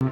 What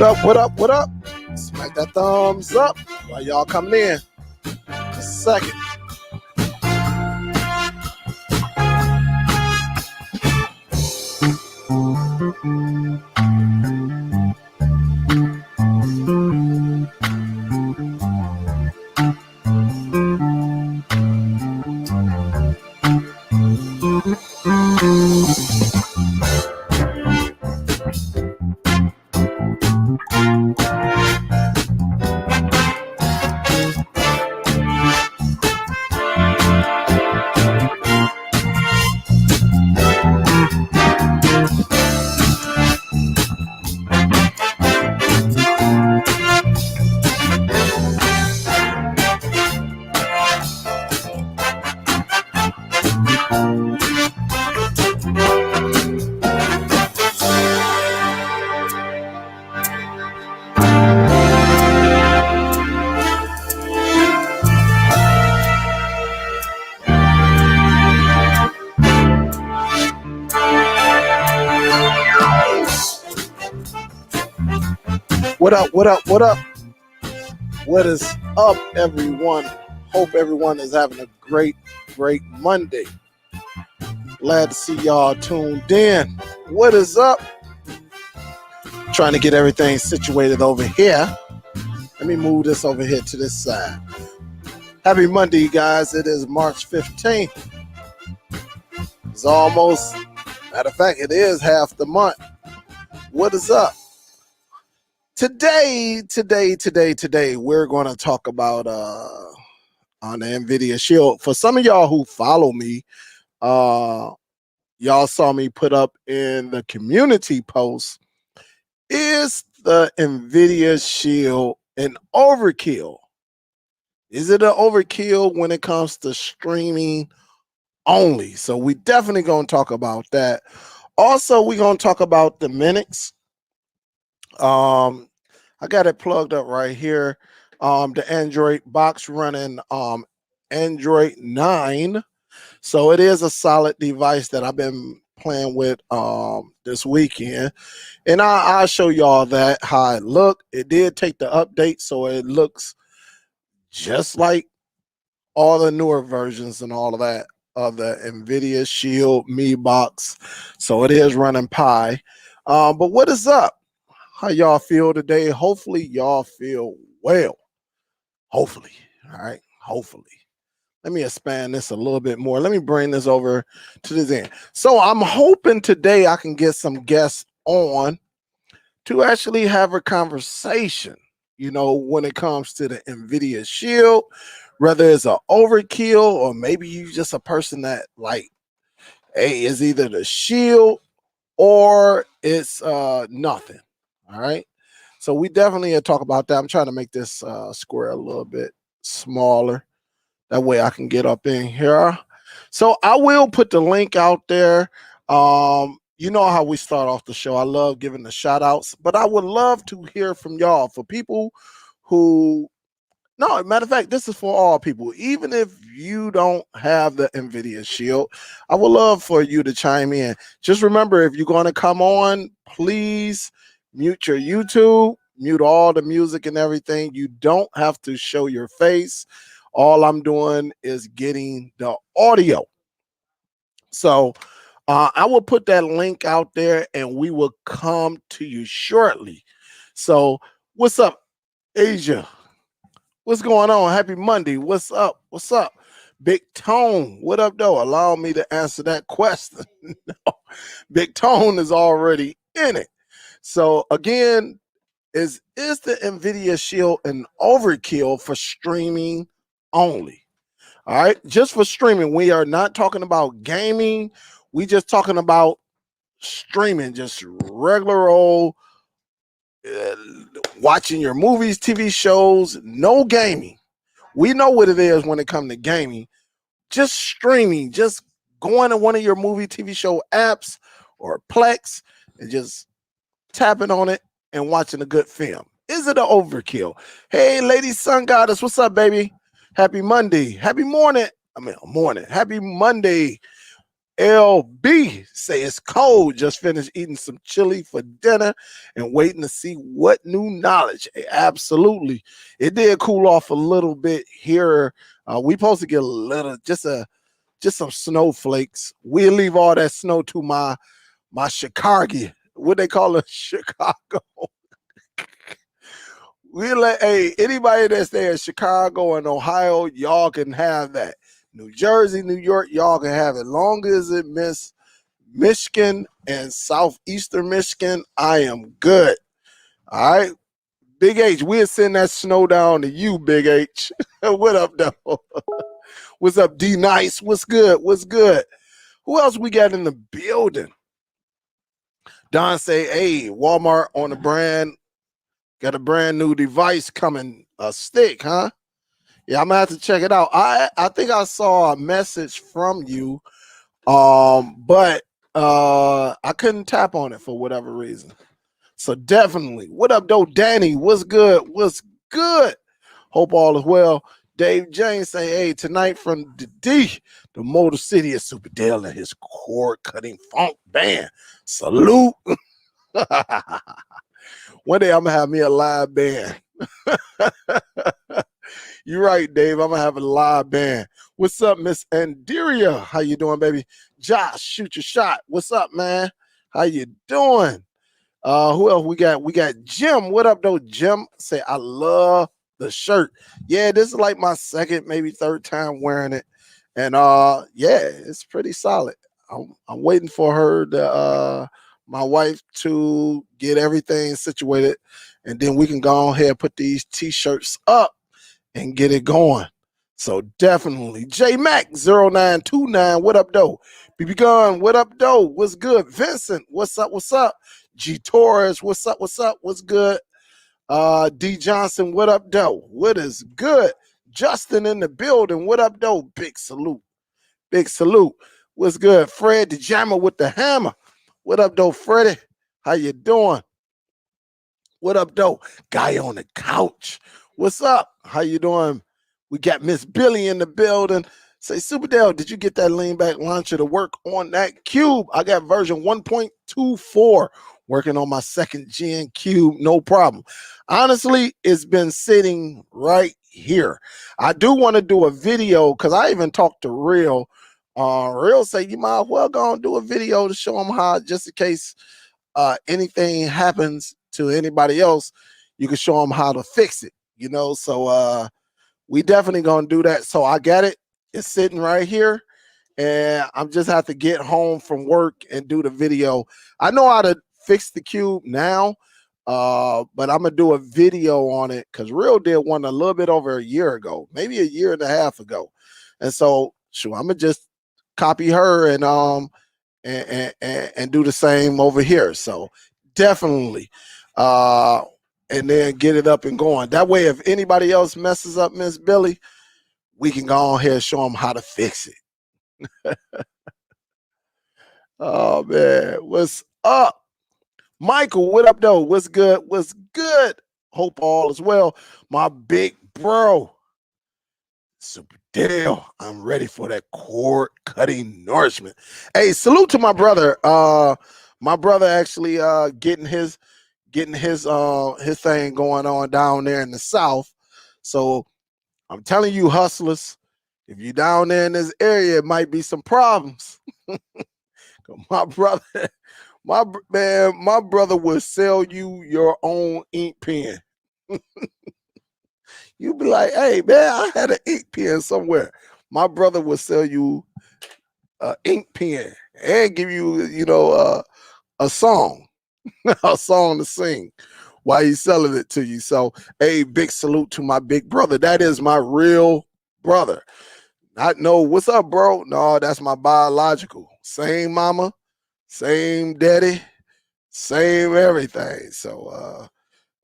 up, what up, what up? Smack that thumbs up while y'all coming in. Just a second. What up, what up, what up? What is up, everyone? Hope everyone is having a great Monday. Glad to see y'all tuned in. What is up? Trying to get everything situated over here. Let me move this over here to this side. Happy Monday, guys. It is March 15th. It's almost, matter of fact, it is half the month. What is up? Today, we're going to talk about on the Nvidia Shield. For some of y'all who follow me, y'all saw me put up in the community post, is the Nvidia Shield an overkill? Is it an overkill when it comes to streaming only? So we definitely going to talk about that. Also, we're going to talk about the Minix. I got it plugged up right here. The Android box running Android 9. So it is a solid device that I've been playing with this weekend. And I'll show y'all that how it looked. It did take the update, so it looks just like all the newer versions and all of that of the Nvidia Shield Mi box. So it is running Pi. But what is up? How y'all feel today? Hopefully y'all feel well. Hopefully. All right. Hopefully. Let me expand this a little bit more. Let me bring this over to this end. So I'm hoping today I can get some guests on to actually have a conversation, you know, when it comes to the Nvidia Shield, whether it's an overkill or maybe you just a person that like, hey, it's either the Shield or it's nothing. All right. So we definitely talk about that. I'm trying to make this square a little bit smaller. That way I can get up in here. So I will put the link out there. You know how we start off the show. I love giving the shout outs, but I would love to hear from y'all. For people who, no, matter of fact, this is for all people. Even if you don't have the Nvidia Shield, I would love for you to chime in. Just remember, if you're going to come on, please mute your YouTube mute all the music and everything. You don't have to show your face. All I'm doing is getting the audio. So I will put that link out there and we will come to you shortly. So what's up, Asia? What's going on? Happy Monday. What's up? What's up? Big Tone, what up, though? Allow me to answer that question. No, Big Tone is already in it. So again, is the Nvidia Shield an overkill for streaming only? All right, just for streaming. We are not talking about gaming. We just talking about streaming, just regular old watching your movies, TV shows, no gaming. We know what it is when it comes to gaming. Just streaming, just going to one of your movie, TV show apps or Plex and just tapping on it and watching a good film. Is it an overkill? Hey, Lady Sun Goddess, what's up, baby? Happy Monday. Happy morning. Morning. Happy Monday. LB say it's cold. Just finished eating some chili for dinner and waiting to see what new knowledge. Absolutely. It did cool off a little bit here. We supposed to get a little, just some snowflakes. We'll leave all that snow to my Chicago. What they call it, Chicago. We'll let anybody that's there in Chicago and Ohio, y'all can have that. New Jersey, New York, y'all can have it. Long as it miss Michigan and southeastern Michigan, I am good. All right. Big H, we'll send that snow down to you, Big H. What up, though? What's up, D Nice? What's good? What's good? Who else we got in the building? Don say, hey, Walmart on the brand, got a brand new device coming, a stick, huh? Yeah, I'm gonna have to check it out. I think I saw a message from you, but I couldn't tap on it for whatever reason. So definitely, what up, though, Danny? What's good? What's good? Hope all is well. Dave James say, hey, tonight from the Motor City of Superdell and his cord-cutting funk band. Salute. One day I'm gonna have me a live band. You're right, Dave. I'm gonna have a live band. What's up, Miss Andiria? How you doing, baby? Josh, shoot your shot. What's up, man? How you doing? Who else we got? We got Jim. What up, though? Jim say, I love the shirt. Yeah, this is like my second, maybe third time wearing it. And yeah, it's pretty solid. I'm waiting for her to my wife to get everything situated, and then we can go ahead and put these t-shirts up and get it going. So definitely. J Mac 0929, what up, though? BB Gun, what up, though? What's good? Vincent, what's up? What's up? G Torres, what's up? What's up? What's good? D Johnson, what up, though? What is good? Justin in the building, what up, though? Big salute. Big salute. What's good? Fred the Jammer with the hammer. What up, though, Freddie? How you doing? What up, though? Guy on the couch. What's up? How you doing? We got Miss Billy in the building. Say, Superdell, did you get that lean back launcher to work on that cube? I got version 1.24 working on my second gen cube, no problem. Honestly, it's been sitting right here. I do want to do a video because I even talked to Real. Real say you might well go and do a video to show them how, just in case anything happens to anybody else, you can show them how to fix it, you know. So we definitely gonna do that. So I got it. It's sitting right here, and I'm just have to get home from work and do the video. I know how to fix the cube now, but I'm gonna do a video on it because Real did one a little bit over a year ago, maybe a year and a half ago, and so sure, I'm gonna just copy her and do the same over here. So definitely, and then get it up and going. That way, if anybody else messes up Miss Billy, we can go on here and show them how to fix it. Oh man, what's up? Michael, what up, though? What's good? What's good? Hope all is well. My big bro, Superdell, I'm ready for that cord cutting nourishment. Hey, salute to my brother. My brother actually getting getting his thing going on down there in the South. So I'm telling you, hustlers, if you're down there in this area, it might be some problems. My brother, my brother will sell you your own ink pen. You be like, hey man, I had an ink pen somewhere. My brother will sell you an ink pen and give you, a song, a song to sing while he's selling it to you. So, hey, big salute to my big brother. That is my real brother. Not no, what's up, bro? No, that's my biological. Same mama, same daddy, same everything. So,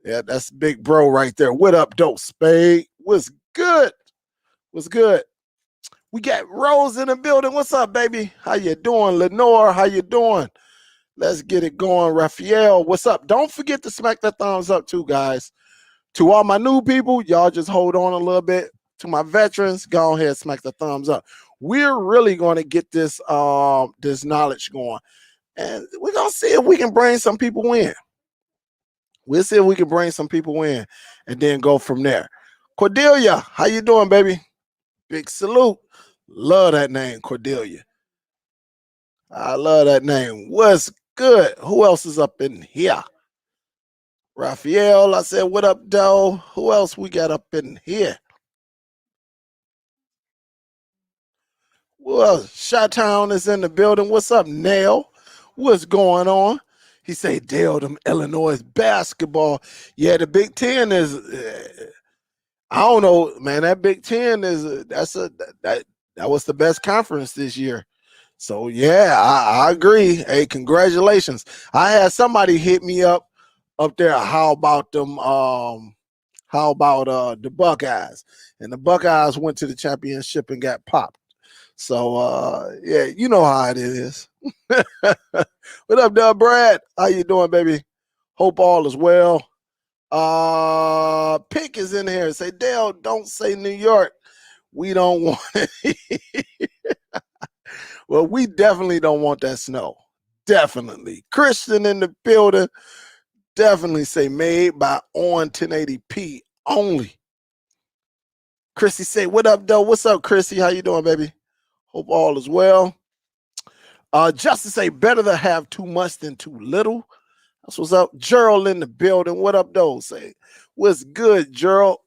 yeah, that's big bro right there. What up, Dope Spade? What's good? What's good? We got Rose in the building. What's up, baby? How you doing? Lenore, how you doing? Let's get it going. Raphael, what's up? Don't forget to smack that thumbs up too, guys. To all my new people, y'all just hold on a little bit. To my veterans, go ahead, smack the thumbs up. We're really going to get this this knowledge going. And we're going to see if we can bring some people in. We'll see if we can bring some people in and then go from there. Cordelia, how you doing, baby? Big salute. Love that name, Cordelia. I love that name. What's good? Who else is up in here? Raphael, I said, what up, Doe? Who else we got up in here? Well, Chi-Town is in the building. What's up, Nail? What's going on? He say, Dale, them Illinois basketball. Yeah, the Big Ten is, I don't know, man. That Big Ten is, that was the best conference this year. So, yeah, I agree. Hey, congratulations. I had somebody hit me up there. How about them? How about the Buckeyes? And the Buckeyes went to the championship and got popped. So yeah, you know how it is. What up, Doug Brad? How you doing, baby? Hope all is well. Pick is in here. Say, Dale, don't say New York. We don't want it. Well, we definitely don't want that snow. Definitely. Christian in the building. Definitely say made by on 1080p only. Chrissy say, what up, though? What's up, Chrissy? How you doing, baby? Hope all is well. Justice say, better to have too much than too little. That's what's up. Gerald in the building. What up, though? Say, what's good, Gerald?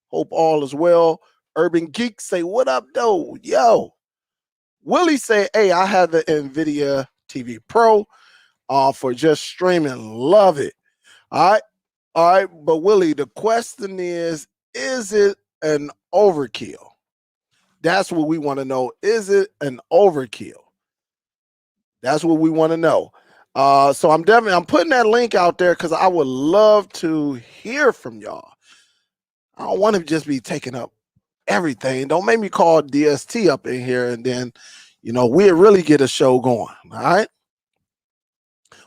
Hope all is well. Urban Geek say, what up, though? Yo. Willie say, hey, I have the Nvidia TV Pro for just streaming. Love it. All right. All right. But Willie, the question is it an overkill? That's what we want to know. Is it an overkill? That's what we want to know. So I'm putting that link out there because I would love to hear from y'all. I don't want to just be taking up everything. Don't make me call DST up in here and then, we'll really get a show going. All right.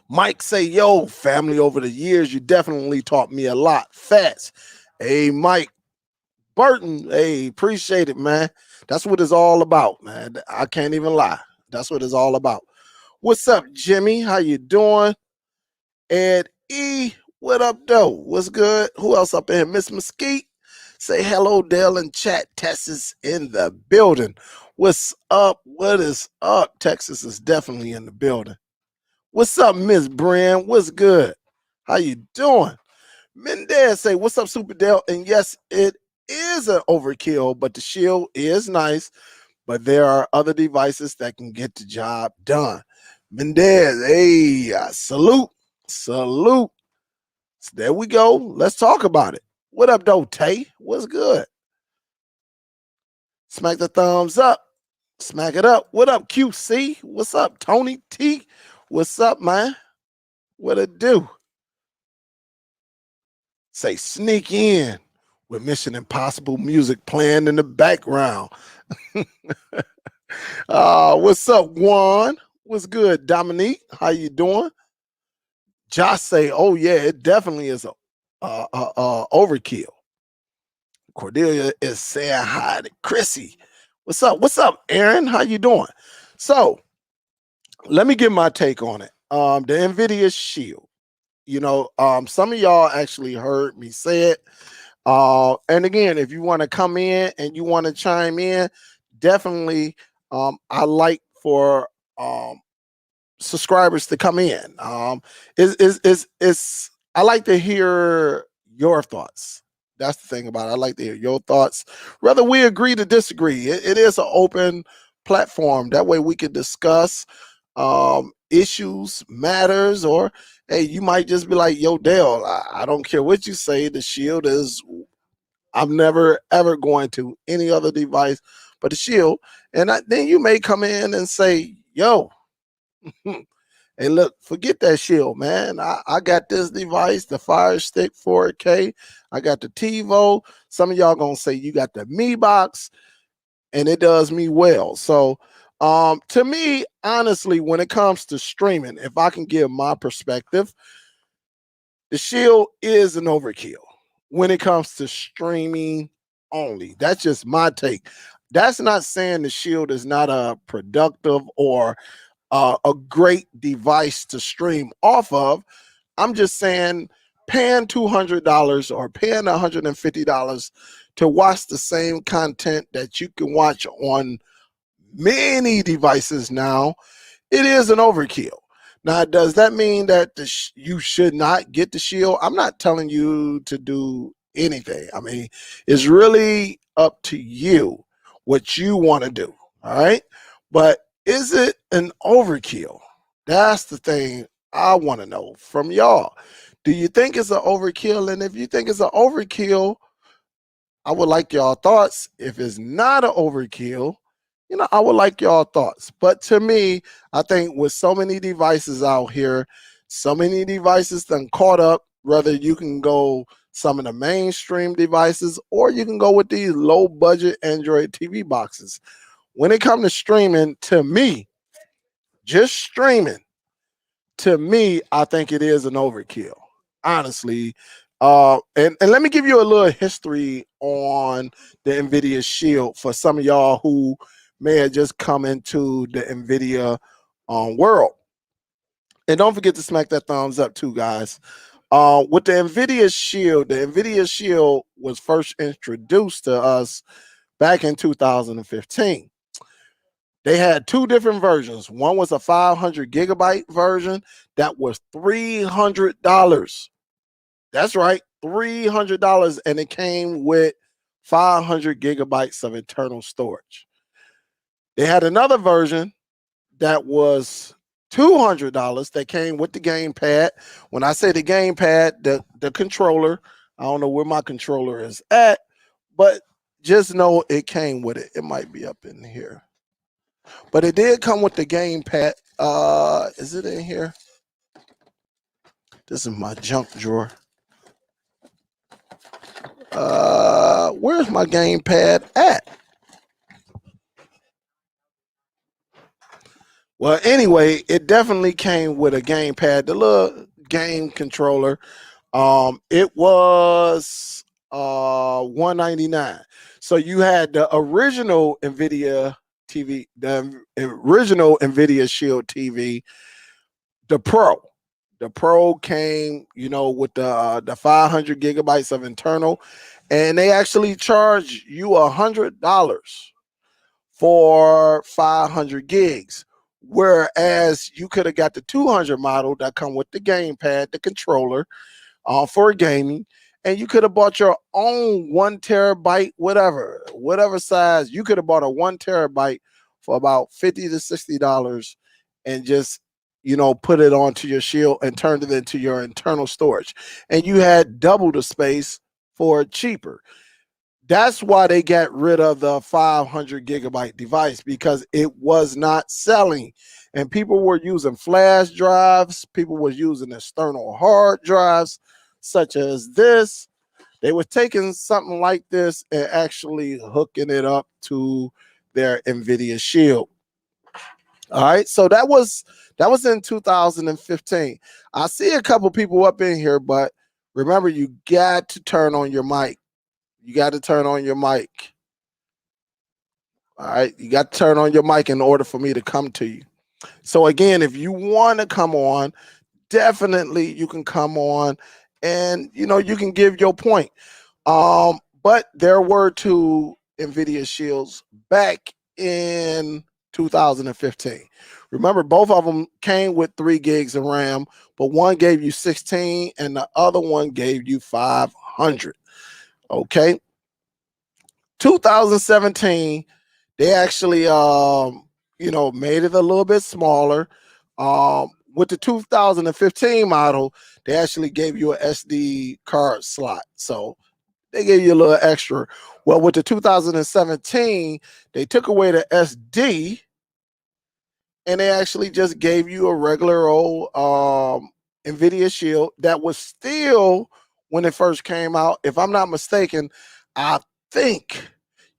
Mike say, yo, family, over the years, you definitely taught me a lot. Fats. Hey, Mike Burton. Hey, appreciate it, man. That's what it's all about, man. I can't even lie. That's what it's all about. What's up, Jimmy? How you doing? Ed E, what up, though? What's good? Who else up in here? Miss Mesquite. Say hello, Dale, and chat. Texas in the building. What's up? What is up? Texas is definitely in the building. What's up, Miss Brand? What's good? How you doing? Mendez say, what's up, Superdell? And yes, it is an overkill, but the Shield is nice. But there are other devices that can get the job done. Mendez, hey, salute. So there we go. Let's talk about it. What up, though, Tay? What's good? Smack the thumbs up. Smack it up. What up, QC? What's up, Tony T? What's up, man? What it do? Say sneak in with Mission Impossible music playing in the background. What's up, Juan? What's good, Dominique? How you doing? Josh say, oh yeah, it definitely is a overkill. Cordelia is saying hi to Chrissy. What's up? What's up, Aaron? How you doing? So let me give my take on it. The Nvidia Shield. some of y'all actually heard me say it. And again, if you want to come in and you want to chime in, definitely, I like for subscribers to come in. Is I like to hear your thoughts. That's the thing about it. I like to hear your thoughts. Whether we agree to disagree, it is an open platform. That way we can discuss issues, matters, or hey, you might just be like, yo, Dale, I don't care what you say. The Shield is, I'm never ever going to any other device but the Shield. And then you may come in and say, yo, hey, look, forget that Shield, man. I got this device, the Fire Stick 4K. I got the TiVo. Some of y'all gonna say you got the Mi Box, and it does me well. So, to me, honestly, when it comes to streaming, if I can give my perspective, the Shield is an overkill when it comes to streaming only. That's just my take. That's not saying the Shield is not a productive or a great device to stream off of. I'm just saying paying $200 or paying $150 to watch the same content that you can watch on many devices now, it is an overkill. Now, does that mean that you should not get the Shield? I'm not telling you to do anything. I mean, it's really up to you what you want to do. All right. But is it an overkill? That's the thing I want to know from y'all. Do you think it's an overkill? And if you think it's an overkill, I would like y'all thoughts. If it's not an overkill, I would like y'all thoughts. But to me, I think with so many devices out here, so many devices done caught up, whether you can go some of the mainstream devices or you can go with these low budget Android TV boxes. When it comes to streaming, to me, just streaming, to me, I think it is an overkill, honestly. And let me give you a little history on the Nvidia Shield for some of y'all who may have just come into the Nvidia world. And don't forget to smack that thumbs up too, guys. With the Nvidia Shield was first introduced to us back in 2015. They had two different versions. One was a 500 gigabyte version that was $300. That's right, $300. And it came with 500 gigabytes of internal storage. They had another version that was $200 that came with the gamepad. When I say the gamepad, the controller, I don't know where my controller is at, but just know it came with it. It might be up in here. But it did come with the gamepad. Is it in here? This is my junk drawer. Where's my gamepad at? Well, anyway, it definitely came with a gamepad, the little game controller. It was $199. So you had the original Nvidia TV, the original Nvidia Shield TV, the Pro. The Pro came, with the 500 gigabytes of internal, and they actually charge you $100 for 500 gigs. Whereas you could have got the 200 model that come with the gamepad, the controller, for gaming, and you could have bought your own 1 terabyte, whatever size. You could have bought a 1 terabyte for about $50 to $60 and just put it onto your Shield and turned it into your internal storage, and you had double the space for cheaper. That's why they got rid of the 500 gigabyte device, because it was not selling. And people were using flash drives. People were using external hard drives, such as this. They were taking something like this and actually hooking it up to their Nvidia Shield. All right. So that was in 2015. I see a couple people up in here, but remember, you got to turn on your mic. You got to turn on your mic. All right. You got to turn on your mic in order for me to come to you. So again, if you want to come on, definitely you can come on and you can give your point. But there were two Nvidia Shields back in 2015. Remember, both of them came with 3 gigs of RAM, but one gave you 16 and the other one gave you 500. Okay. 2017, they actually made it a little bit smaller. With the 2015 model, they actually gave you an SD card slot. So they gave you a little extra. Well, with the 2017, they took away the SD and they actually just gave you a regular old Nvidia Shield that was still, when it first came out, if I'm not mistaken, I think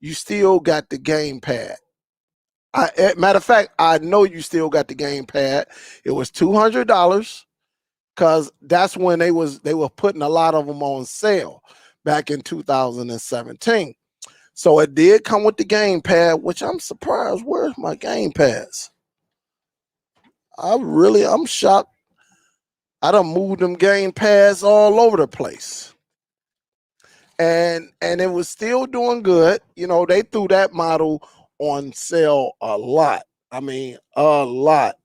you still got the gamepad. Matter of fact, I know you still got the gamepad. It was $200 because that's when they were putting a lot of them on sale back in 2017. So it did come with the gamepad, which I'm surprised. Where's my gamepads? I'm shocked. I done moved them gamepads all over the place. And it was still doing good. They threw that model on sale a lot. I mean, a lot.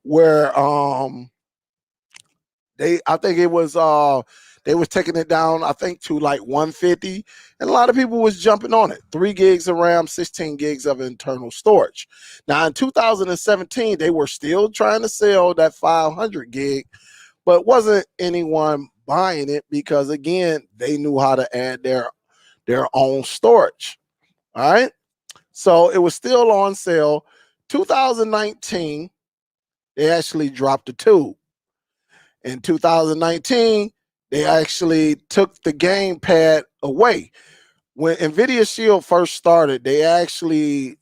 Where I think it was they was taking it down, I think, to like 150, and a lot of people was jumping on it. 3 gigs of RAM, 16 gigs of internal storage. Now in 2017, they were still trying to sell that 500 gig, but wasn't anyone buying it because, again, they knew how to add their own storage. All right, so it was still on sale. 2019, they actually dropped the tube. In 2019, they actually took the gamepad away. When Nvidia Shield first started, they actually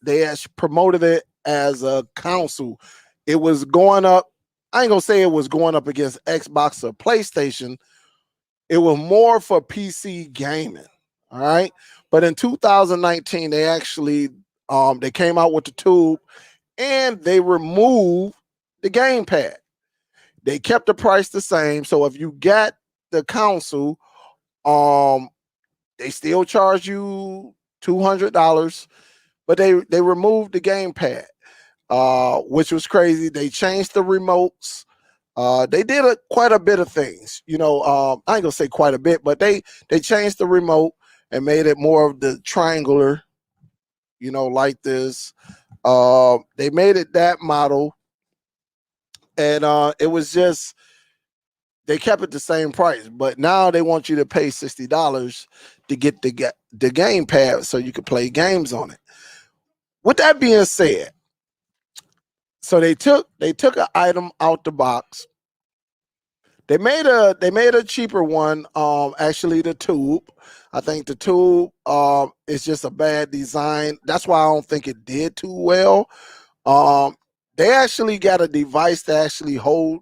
promoted it as a console. It was going up. I ain't gonna say it was going up against Xbox or PlayStation. It was more for PC gaming. All right. But in 2019, they actually they came out with the tube and they removed the gamepad. They kept the price the same. So if you got the console, they still charge you $200, but they removed the gamepad, which was crazy. They changed the remotes. They did quite a bit of things. I ain't gonna say quite a bit, but they changed the remote and made it more of the triangular, like this. They made it that model, and it was just, they kept it the same price, but now they want you to pay $60 to get the gamepad so you can play games on it. With that being said, so they took an item out the box. They made a cheaper one. Actually, the tube. I think the tube is just a bad design. That's why I don't think it did too well. They actually got a device to actually hold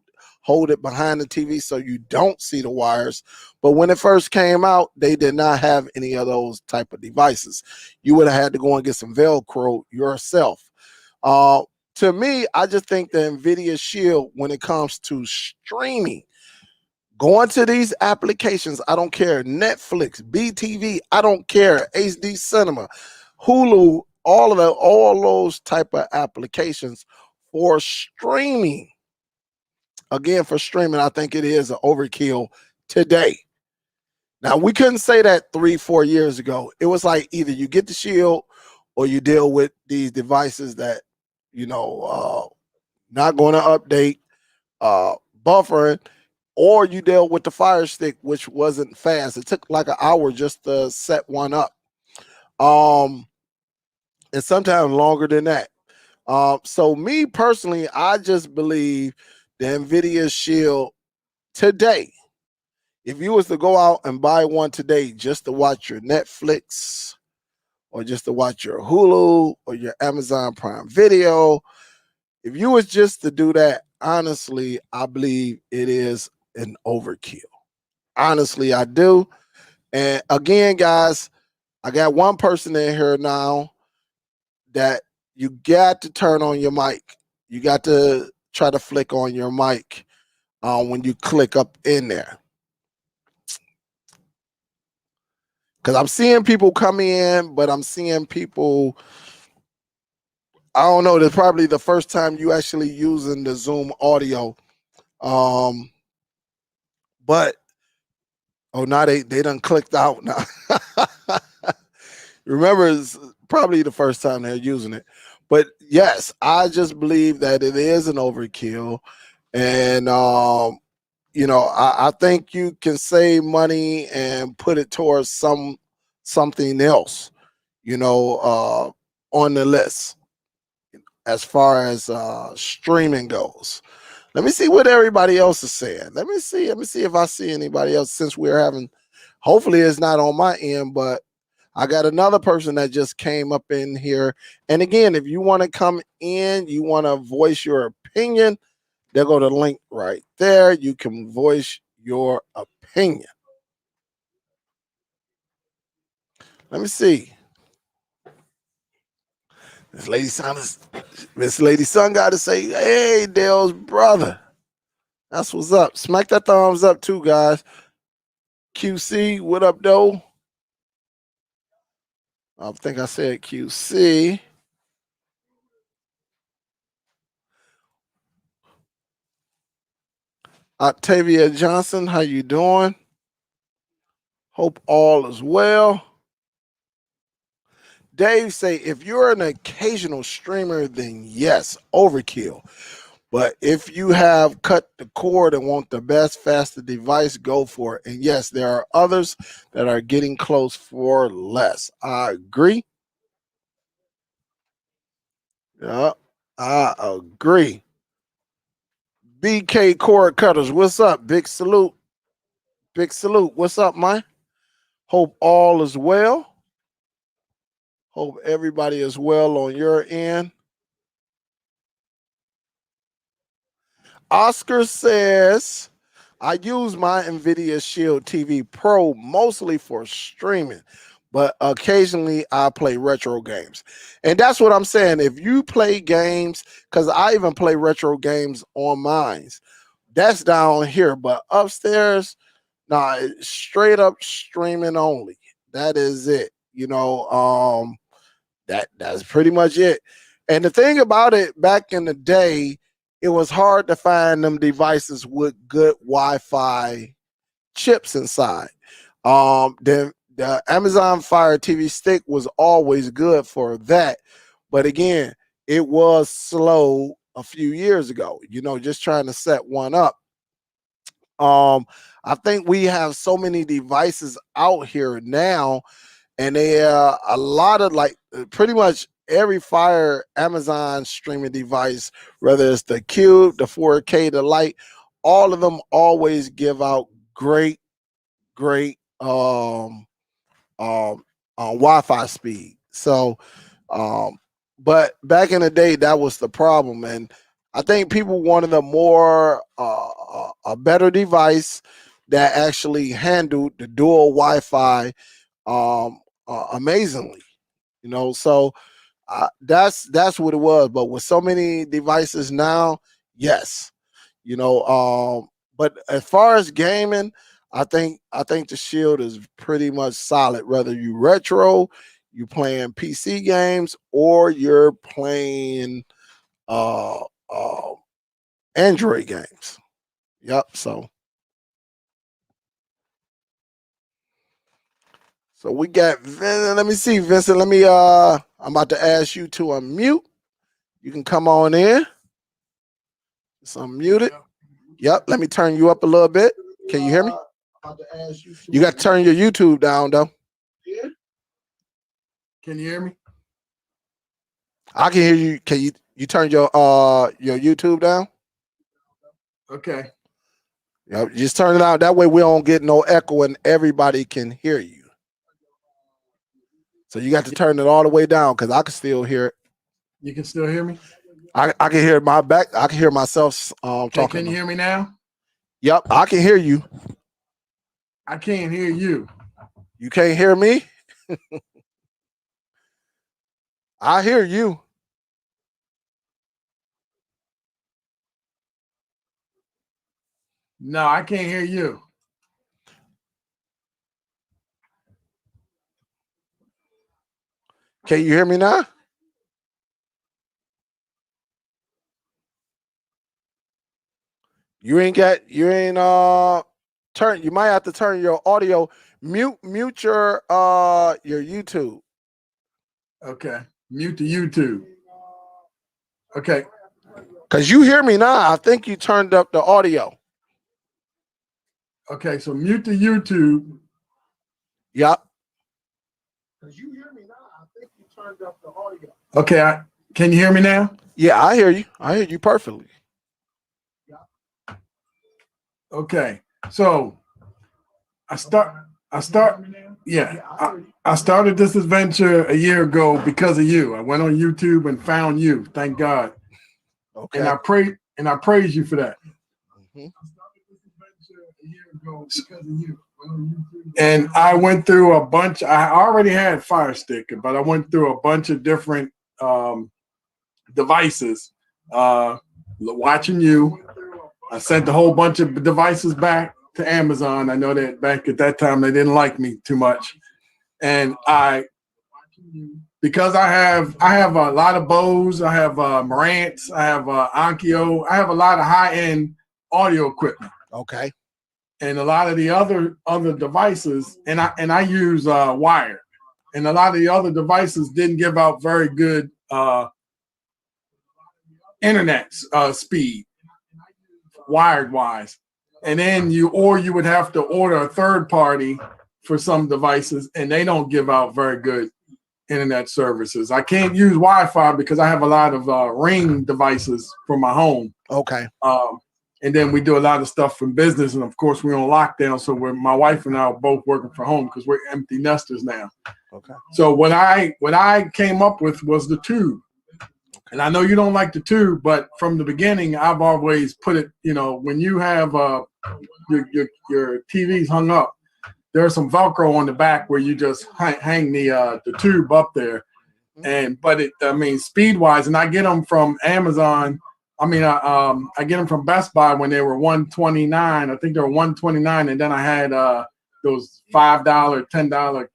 it behind the TV so you don't see the wires. But when it first came out, they did not have any of those type of devices. You would have had to go and get some Velcro yourself. To me, I just think the Nvidia Shield, when it comes to streaming, going to these applications, I don't care, Netflix, BTV, I don't care, HD Cinema, Hulu, all those type of applications for streaming. Again, for streaming, I think it is an overkill today. Now, we couldn't say that 3-4 years ago. It was like either you get the Shield or you deal with these devices that, not going to update, buffering, or you deal with the Fire Stick, which wasn't fast. It took like an hour just to set one up. And sometimes longer than that. So me personally, I just believe the Nvidia Shield today, if you was to go out and buy one today just to watch your Netflix or just to watch your Hulu or your Amazon Prime Video, if you was just to do that, honestly, I believe it is an overkill. Honestly, I do. And again, guys, I got one person in here now that you got to turn on your mic. You got to try to flick on your mic. when you click up in there. Because I'm seeing people come in, but I'm seeing people, I don't know, it's probably the first time you actually using the Zoom audio. But now they done clicked out now. Remember, it's probably the first time they're using it. But yes, I just believe that it is an overkill. And I think you can save money and put it towards something else, on the list as far as streaming goes. Let me see what everybody else is saying. Let me see if I see anybody else, since we're having, hopefully it's not on my end, but I got another person that just came up in here. And again, if you want to come in, you want to voice your opinion, there go the link right there. You can voice your opinion. Let me see. This lady son got to say, hey, Dale's brother. That's what's up. Smack that thumbs up too, guys. QC, what up, though? I think I said QC. Octavia Johnson, how you doing? Hope all is well. Dave say, if you're an occasional streamer, then yes, overkill. But if you have cut the cord and want the best, faster device, go for it. And yes, there are others that are getting close for less. I agree. Yeah, I agree. BK cord cutters, what's up? Big salute. Big salute. What's up, man? Hope all is well. Hope everybody is well on your end. Oscar says, I use my Nvidia Shield TV Pro mostly for streaming, but occasionally I play retro games. And that's what I'm saying. If you play games, because I even play retro games on mine, that's down here. But upstairs, nah, straight up streaming only. That is it. That's pretty much it. And the thing about it, back in the day, it was hard to find them devices with good Wi-Fi chips inside. The Amazon Fire TV Stick was always good for that, but again, it was slow a few years ago. Just trying to set one up. I think we have so many devices out here now, and they a lot of, like, pretty much every Fire Amazon streaming device, whether it's the Cube, the 4K, the Lite, all of them always give out great Wi-Fi speed. So, but back in the day, that was the problem, and I think people wanted a better device that actually handled the dual Wi-Fi amazingly. So that's what it was. But with so many devices now, yes, but as far as gaming, I think the Shield is pretty much solid. Whether you retro, you playing PC games, or you're playing uh, uh, Android games. Yep. So we got Vincent. Let me see, Vincent. I'm about to ask you to unmute. You can come on in. It's unmuted. Yep. Let me turn you up a little bit. Can you hear me? You got to turn your YouTube down, though. Can you hear me? I can hear you. Can you turn your YouTube down? Okay. Yep. Just turn it out. That way we don't get no echo and everybody can hear you. So you got to turn it all the way down, because I can still hear it. You can still hear me? I can hear my back. I can hear myself talking. Can you hear me now? Yep, I can hear you. I can't hear you. You can't hear me? I hear you. No, I can't hear you. Can you hear me now? You ain't turn. You might have to turn your audio mute your YouTube. Okay, mute the YouTube. Okay, Cause you hear me now. I think you turned up the audio. okay, so mute the YouTube. Yep. Cause you hear me now. I think you turned up the audio. Okay, can you hear me now? Yeah, I hear you. I hear you perfectly. Okay, so I started this adventure a year ago because of you. I went on YouTube and found you. Thank God. Okay. And I praise you for that. Mm-hmm. And I went through a bunch. I already had Fire Stick, but I went through a bunch of different devices. Watching you, I sent a whole bunch of devices back to Amazon. I know that back at that time they didn't like me too much, and because I have a lot of Bose, I have Marantz, I have Onkyo, I have a lot of high end audio equipment. Okay. And a lot of the other devices, and I use wired, and a lot of the other devices didn't give out very good internet speed, wired wise. And then you would have to order a third party for some devices, and they don't give out very good internet services. I can't use Wi-Fi because I have a lot of Ring devices for my home. Okay. And then we do a lot of stuff from business, and of course we're on lockdown, so my wife and I are both working from home because we're empty nesters now. Okay. So what I came up with was the tube. And I know you don't like the tube, but from the beginning, I've always put it, when you have your TVs hung up, there's some Velcro on the back where you just hang the tube up there. But speed wise, and I get them from Amazon. I get them from Best Buy when they were $129. I think they were $129, and then I had those $5, $10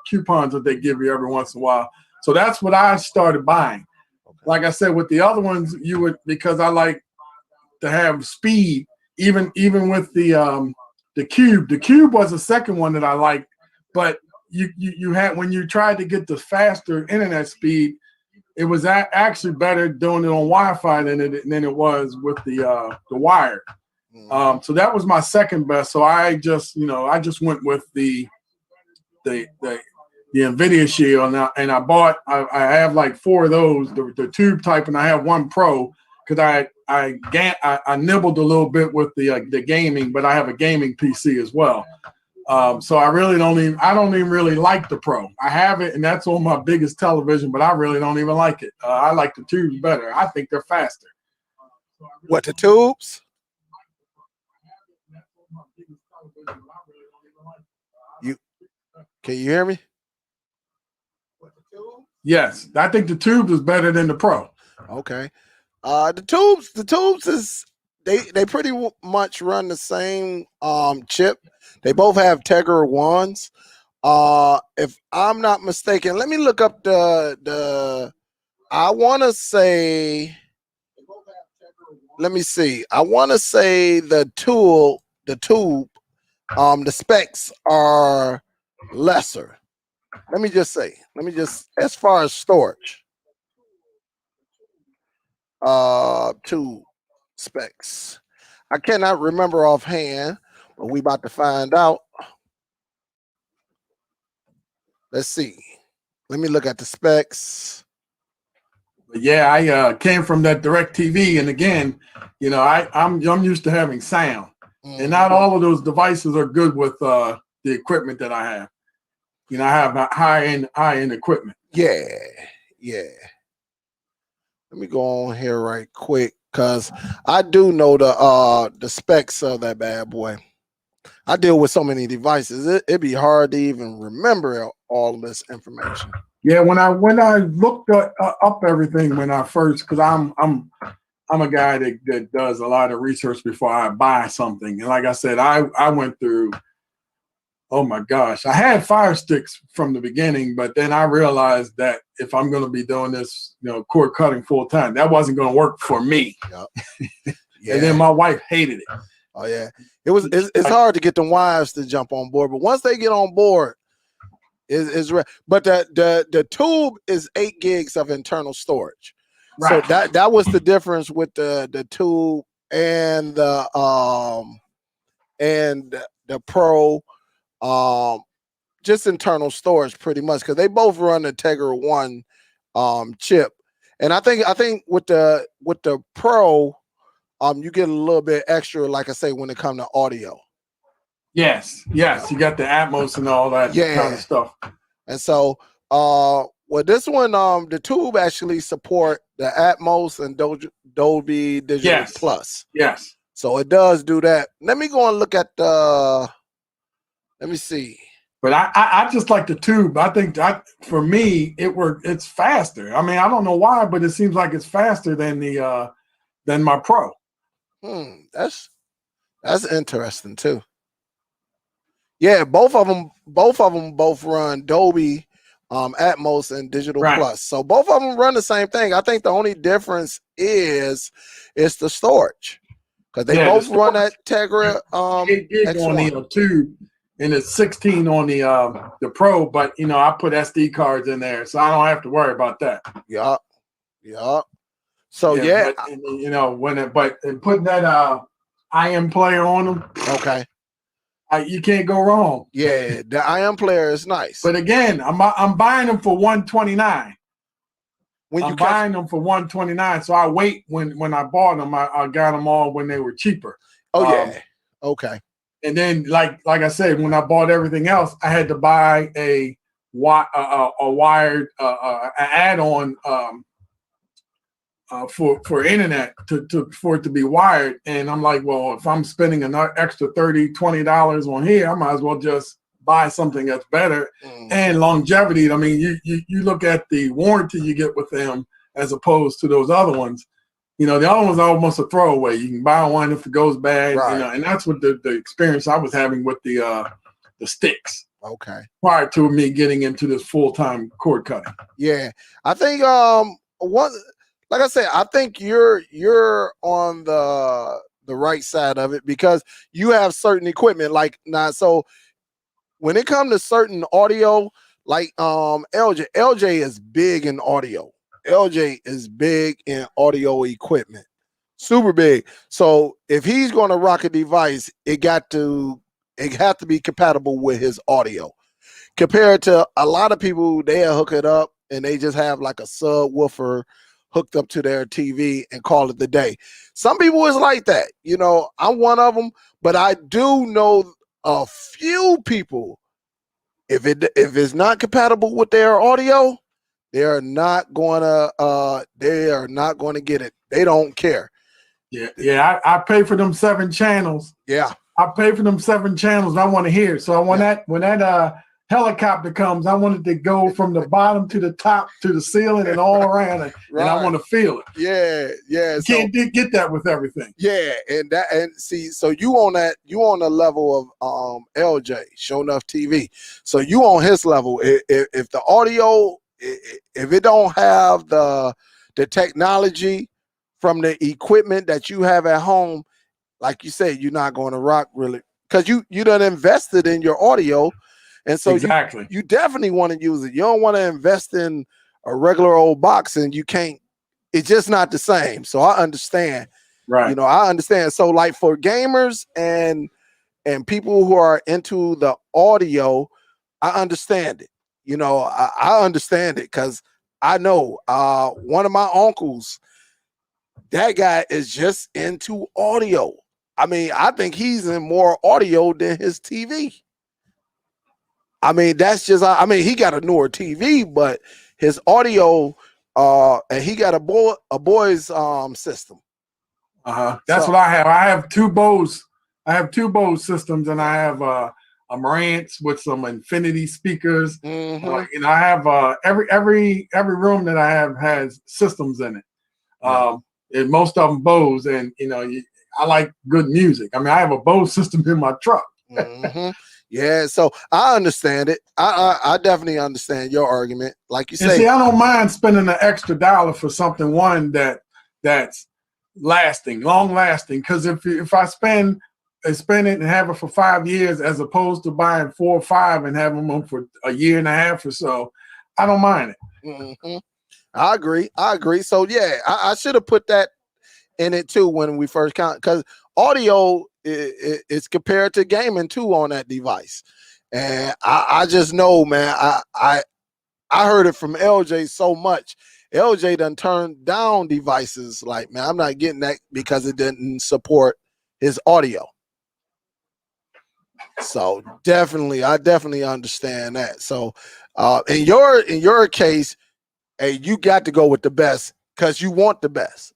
coupons that they give you every once in a while. So that's what I started buying. Like I said, with the other ones, you would, because I like to have speed, even with the Cube. The Cube was the second one that I liked, but you had, when you tried to get the faster internet speed, it was actually better doing it on Wi-Fi than it was with the wired. So that was my second best. So I just went with the Nvidia Shield, and I have like 4 of those, the tube type, and I have one Pro because I nibbled a little bit with the gaming, but I have a gaming PC as well. So I don't even really like the Pro. I have it, and that's on my biggest television, but I really don't even like it. I like the tubes better. I think they're faster. What, the tubes? Can you hear me? Yes, I think the tubes is better than the Pro. Okay. The tubes is they pretty much run the same chip. They both have Tegra 1s. If I'm not mistaken, let me look up the I want to say, let me see. I want to say the tube, the specs are lesser. Let me just as far as storage, tube specs, I cannot remember offhand, but we about to find out. Let's see. Let me look at the specs. Yeah, I came from that DirecTV, and again, I'm used to having sound, and not all of those devices are good with the equipment that I have. I have high end equipment. Yeah. Let me go on here right quick because I do know the specs of that bad boy. I deal with so many devices; it'd be hard to even remember all of this information. Yeah, when I looked up everything when I first, because I'm a guy that does a lot of research before I buy something. And like I said, I went through, oh my gosh, I had Fire Sticks from the beginning, but then I realized that if I'm going to be doing this, cord cutting full time, that wasn't going to work for me. Yep. Yeah. And then my wife hated it. Oh yeah, it's hard to get the wives to jump on board, but once they get on board, is but the tube is 8 gigs of internal storage. Right. So that was the difference with the tube and the Pro, just internal storage pretty much, because they both run the Tegra 1 chip, and I think with the Pro, you get a little bit extra, like I say, when it comes to audio. Yes, you got the Atmos and all that kind of stuff. And so, well, this one, the tube actually support the Atmos and Dolby Digital Plus. Yes. So it does do that. Let me go and look at the. Let me see. But I just like the tube. I think for me it's faster. I mean, I don't know why, but it seems like it's faster than than my Pro. That's interesting too. Yeah, both of them run Dolby Atmos and Digital Plus. So both of them run the same thing. I think the only difference is the storage, because they both run that Tegra 8 gig on the tube, and it's 16 on the Pro. But I put SD cards in there, so I don't have to worry about that. Yeah. So but putting that IM player on them, okay, you can't go wrong. Yeah, the IM player is nice. But again, I'm buying them for $129. I'm buying them for $129. So I wait when I bought them, I got them all when they were cheaper. Oh yeah, okay. And then like I said, when I bought everything else, I had to buy a wired add-on for internet for it to be wired. And I'm like, well, if I'm spending an extra $20 on here, I might as well just buy something that's better. And longevity. I mean, you look at the warranty you get with them as opposed to those other ones. The other one's almost a throwaway. You can buy one if it goes bad, and that's what the experience I was having with the sticks. Okay. Prior to me getting into this full-time cord cutting. Yeah, I think like I said, I think you're on the right side of it, because you have certain equipment like now. So when it comes to certain audio, like LJ is big in audio. LJ is big in audio equipment, super big. So if he's going to rock a device, it have to be compatible with his audio. Compared to a lot of people, they'll hook it up and they just have like a subwoofer hooked up to their TV and call it the day. Some people is like that. I'm one of them, but I do know a few people, if it's not compatible with their audio, they are not going to get it. They don't care. Yeah. I pay for them 7 channels. Yeah. I pay for them 7 channels. I want to hear. So when that helicopter comes, I want it to go from the bottom to the top to the ceiling and all around it, and I want to feel it. Yeah. You can't get that with everything. Yeah, and see, so you on the level of LJ, Show Enough TV. So you on his level. If the audio, if it don't have the technology from the equipment that you have at home, like you said, you're not going to rock really, because you done invested in your audio. And so you definitely want to use it. You don't want to invest in a regular old box and you can't. It's just not the same. So I understand. Right. I understand. So like for gamers and people who are into the audio, I understand it. I understand it, because I know one of my uncles, that guy is just into audio. I mean, I think he's in more audio than his TV. I mean, that's just, he got a newer TV, but his audio, and he got a boy's system. That's what I have. I have 2 Bose. I have 2 Bose systems, and I have a Marantz with some Infinity speakers. And I have every room that I have has systems in it. and most of them Bose, and I like good music. I mean, I have a Bose system in my truck. Yeah, so I understand it. I definitely understand your argument. Like you And say, see, I don't mind spending an extra dollar for something that's lasting, long lasting. Because if I spend it and have it for 5 years, as opposed to buying 4 or 5 and having them for a year and a half or so, I don't mind it. I agree. So yeah, I should have put that in it too when we first count, because audio is compared to gaming too on that device, and I just know, man. I heard it from LJ so much. LJ done turned down devices like, man, I'm not getting that because it didn't support his audio. So I definitely understand that. So in your case, hey, you got to go with the best because you want the best,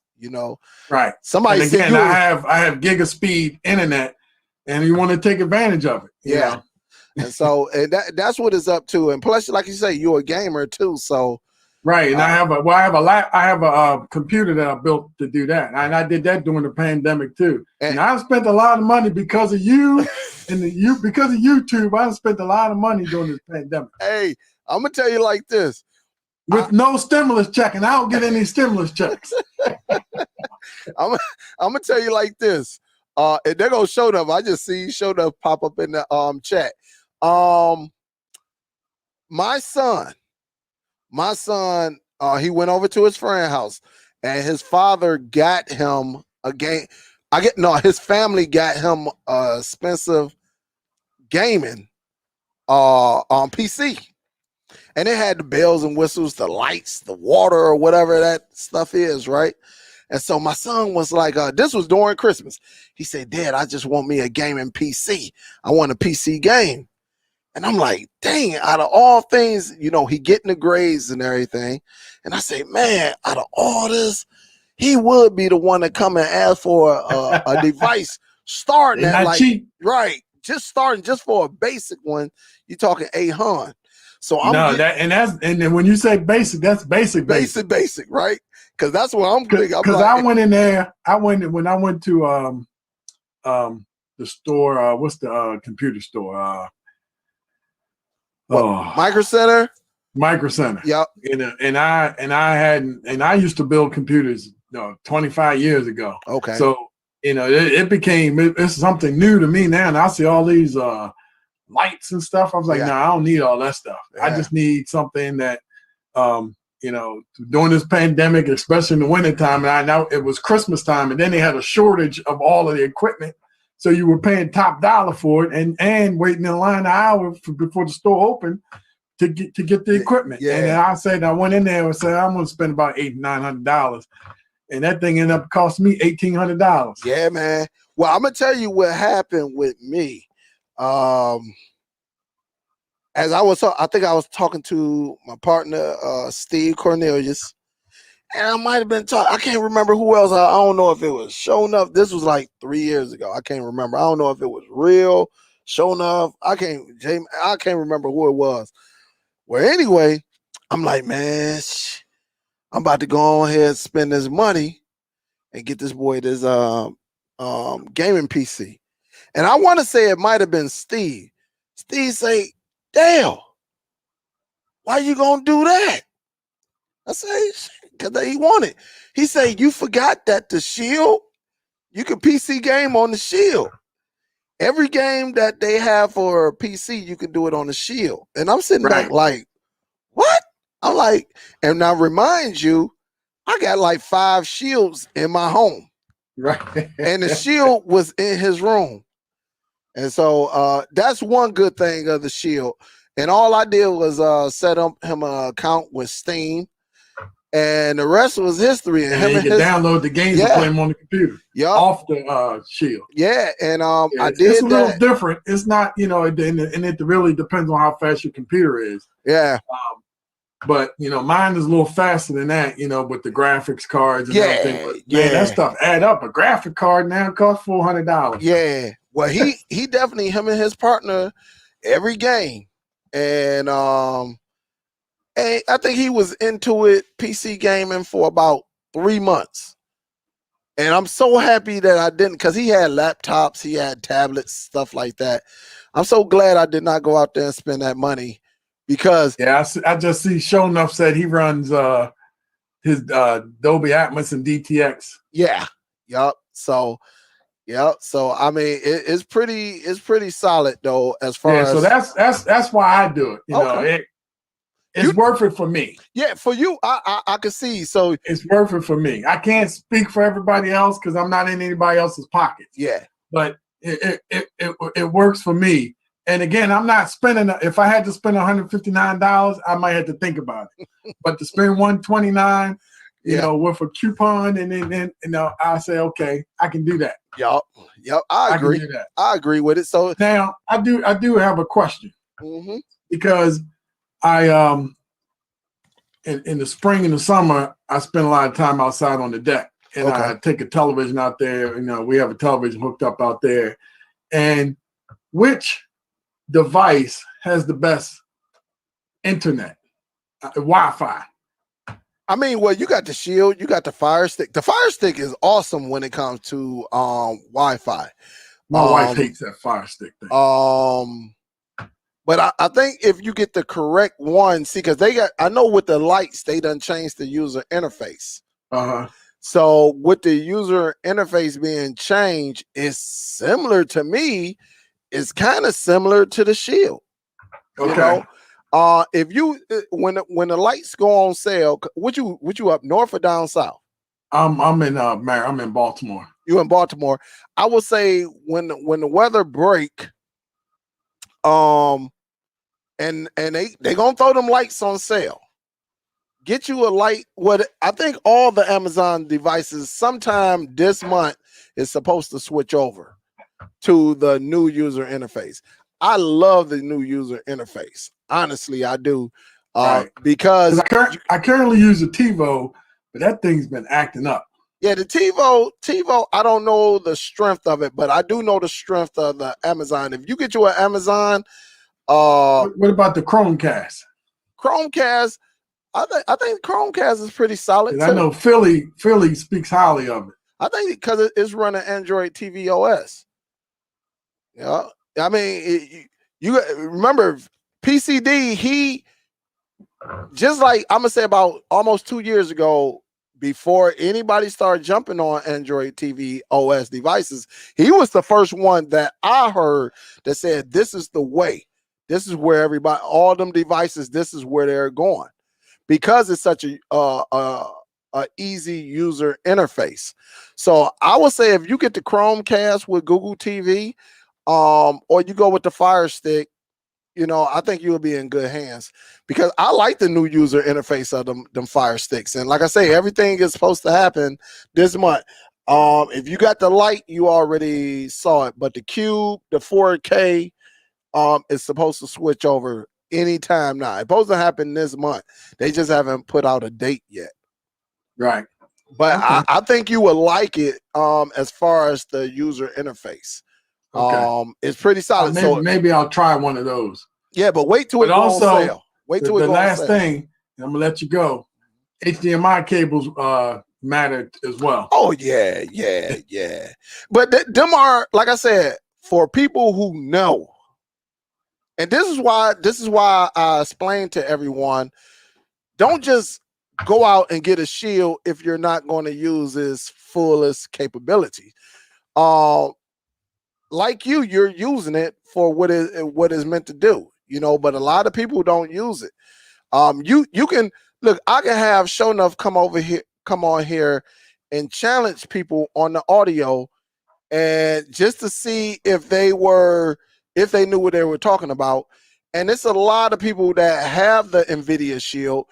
Right. Somebody and said again, I have giga speed internet, and you want to take advantage of it. You know? And so that's what it's up to. And plus, like you say, you're a gamer too. So right. And I have a computer that I built to do that, and I did that during the pandemic too. And I spent a lot of money because of you, because of YouTube. I spent a lot of money during this pandemic. Hey, I'm gonna tell you like this. With no stimulus check, and I don't get any stimulus checks. I'm gonna tell you like this. And they're gonna show up. I just see showed up pop up in the chat. My son, he went over to his friend's house, and his father got him a game. His family got him expensive gaming on PC. And it had the bells and whistles, the lights, the water, or whatever that stuff is, right? And so my son was like, this was during Christmas. He said, Dad, I just want me a gaming PC. I want a PC game. And I'm like, dang, out of all things, he getting the grades and everything. And I say, man, out of all this, he would be the one to come and ask for a device starting at like, cheap. Right, just starting just for a basic one. You're talking 800. So and then when you say basic, that's basic, right? Because that's what I'm thinking. Because I went in there. When I went to the store. What's the computer store? Micro Center. Yep. And I used to build computers 25 years ago. Okay. So it's something new to me now, and I see all these lights and stuff. I was like, no, I don't need all that stuff. I just need something that, during this pandemic, especially in the wintertime, and I know it was Christmas time, and then they had a shortage of all of the equipment. So you were paying top dollar for it and waiting in line an hour before the store opened to get the equipment. Yeah. And then I went in there and said, I'm going to spend about $800-900. And that thing ended up costing me $1,800. Yeah, man. Well, I'm going to tell you what happened with me. I think I was talking to my partner, Steve Cornelius, and I might have been talking. I can't remember who else. I don't know if it was Showing Up. This was like 3 years ago. I can't remember. I don't know if it was Real, Showing Up. I can't remember who it was. Well, anyway, I'm like, man, I'm about to go on ahead and spend this money and get this boy this gaming PC. And I want to say it might have been Steve. Steve say, Dale, why you gonna do that? I say, because he wanted. He said, you forgot that the Shield, you can PC game on the Shield. Every game that they have for PC, you can do it on the Shield. And I'm sitting back like, what? I'm like, and now remind you, I got like 5 Shields in my home. Right. And the Shield was in his room. And so that's one good thing of the Shield. And all I did was set up him an account with Steam. And the rest was history. And he can download the games and play them on the computer. Off the Shield. Yeah. And I did it's a little different. It's not, and it really depends on how fast your computer is. Yeah. But mine is a little faster than that, with the graphics cards and everything. But, man, that stuff add up. A graphic card now costs $400. Yeah. Well, he definitely, him and his partner, every game. And I think he was into it, PC gaming, for about 3 months. And I'm so happy that I didn't, because he had laptops, he had tablets, stuff like that. I'm so glad I did not go out there and spend that money, because I just see Show Enough said he runs his Dolby Atmos and DTX. yeah, yep. So I mean, it's pretty solid though, as far so as that's why I do it. You know, it's worth it for me. Yeah, for you, I can see. So it's worth it for me. I can't speak for everybody else because I'm not in anybody else's pockets. Yeah, but it works for me. And again, I'm not spending. If I had to spend $159, I might have to think about it. But to spend $129, you know, with a coupon, and then you know, I say, okay, I can do that. Yep, I agree. Can do that. I agree with it. So now I do have a question, because I in the spring and the summer, I spend a lot of time outside on the deck, and I take a television out there. You know, we have a television hooked up out there. And which device has the best internet, Wi-Fi? I mean, well, you got the Shield, you got the Fire Stick. The Fire Stick is awesome when it comes to Wi-Fi. My wife hates that Fire Stick thing. But I think if you get the correct one, see, because I know with the lights, they done changed the user interface. So with the user interface being changed, it's similar to me. It's kind of similar to the Shield. You know? If you when the lights go on sale, would you up north or down south? I'm in Baltimore. You in Baltimore? I would say when the weather break, and they gonna throw them lights on sale. Get you a light. What I think all the Amazon devices sometime this month is supposed to switch over to the new user interface. I love the new user interface. Honestly, I do. Because I currently use a TiVo, but that thing's been acting up. Yeah, the TiVo, I don't know the strength of it, but I do know the strength of the Amazon. If you get you an Amazon, what about the Chromecast? Chromecast, I think Chromecast is pretty solid too. I know Philly speaks highly of it. I think because it's running Android TV OS. Yeah, I mean, you remember PCD? He just like I'm gonna say about almost 2 years ago, before anybody started jumping on Android TV OS devices, he was the first one that I heard that said, "This is the way. This is where everybody, all them devices, this is where they're going," because it's such a easy user interface. So I would say if you get the Chromecast with Google TV, or you go with the Fire Stick, you know, I think you'll be in good hands, because I like the new user interface of them Fire Sticks. And like I say, everything is supposed to happen this month. If you got the light, you already saw it, but the Cube, the 4K, is supposed to switch over anytime now. It's supposed to happen this month. They just haven't put out a date yet. Right. But I think you would like it as far as the user interface. It's pretty solid. So maybe I'll try one of those. Yeah, but wait till it goes on sale. Wait till it goes on sale. The last thing, and I'm gonna let you go. HDMI cables matter as well. Oh yeah. But them are, like I said, for people who know. And this is why I explain to everyone, don't just go out and get a Shield if you're not going to use its fullest capability. Like you're using it for what is meant to do, you know, but a lot of people don't use it. You can look, I can have Show Enough come on here and challenge people on the audio, and just to see if they knew what they were talking about. And it's a lot of people that have the Nvidia Shield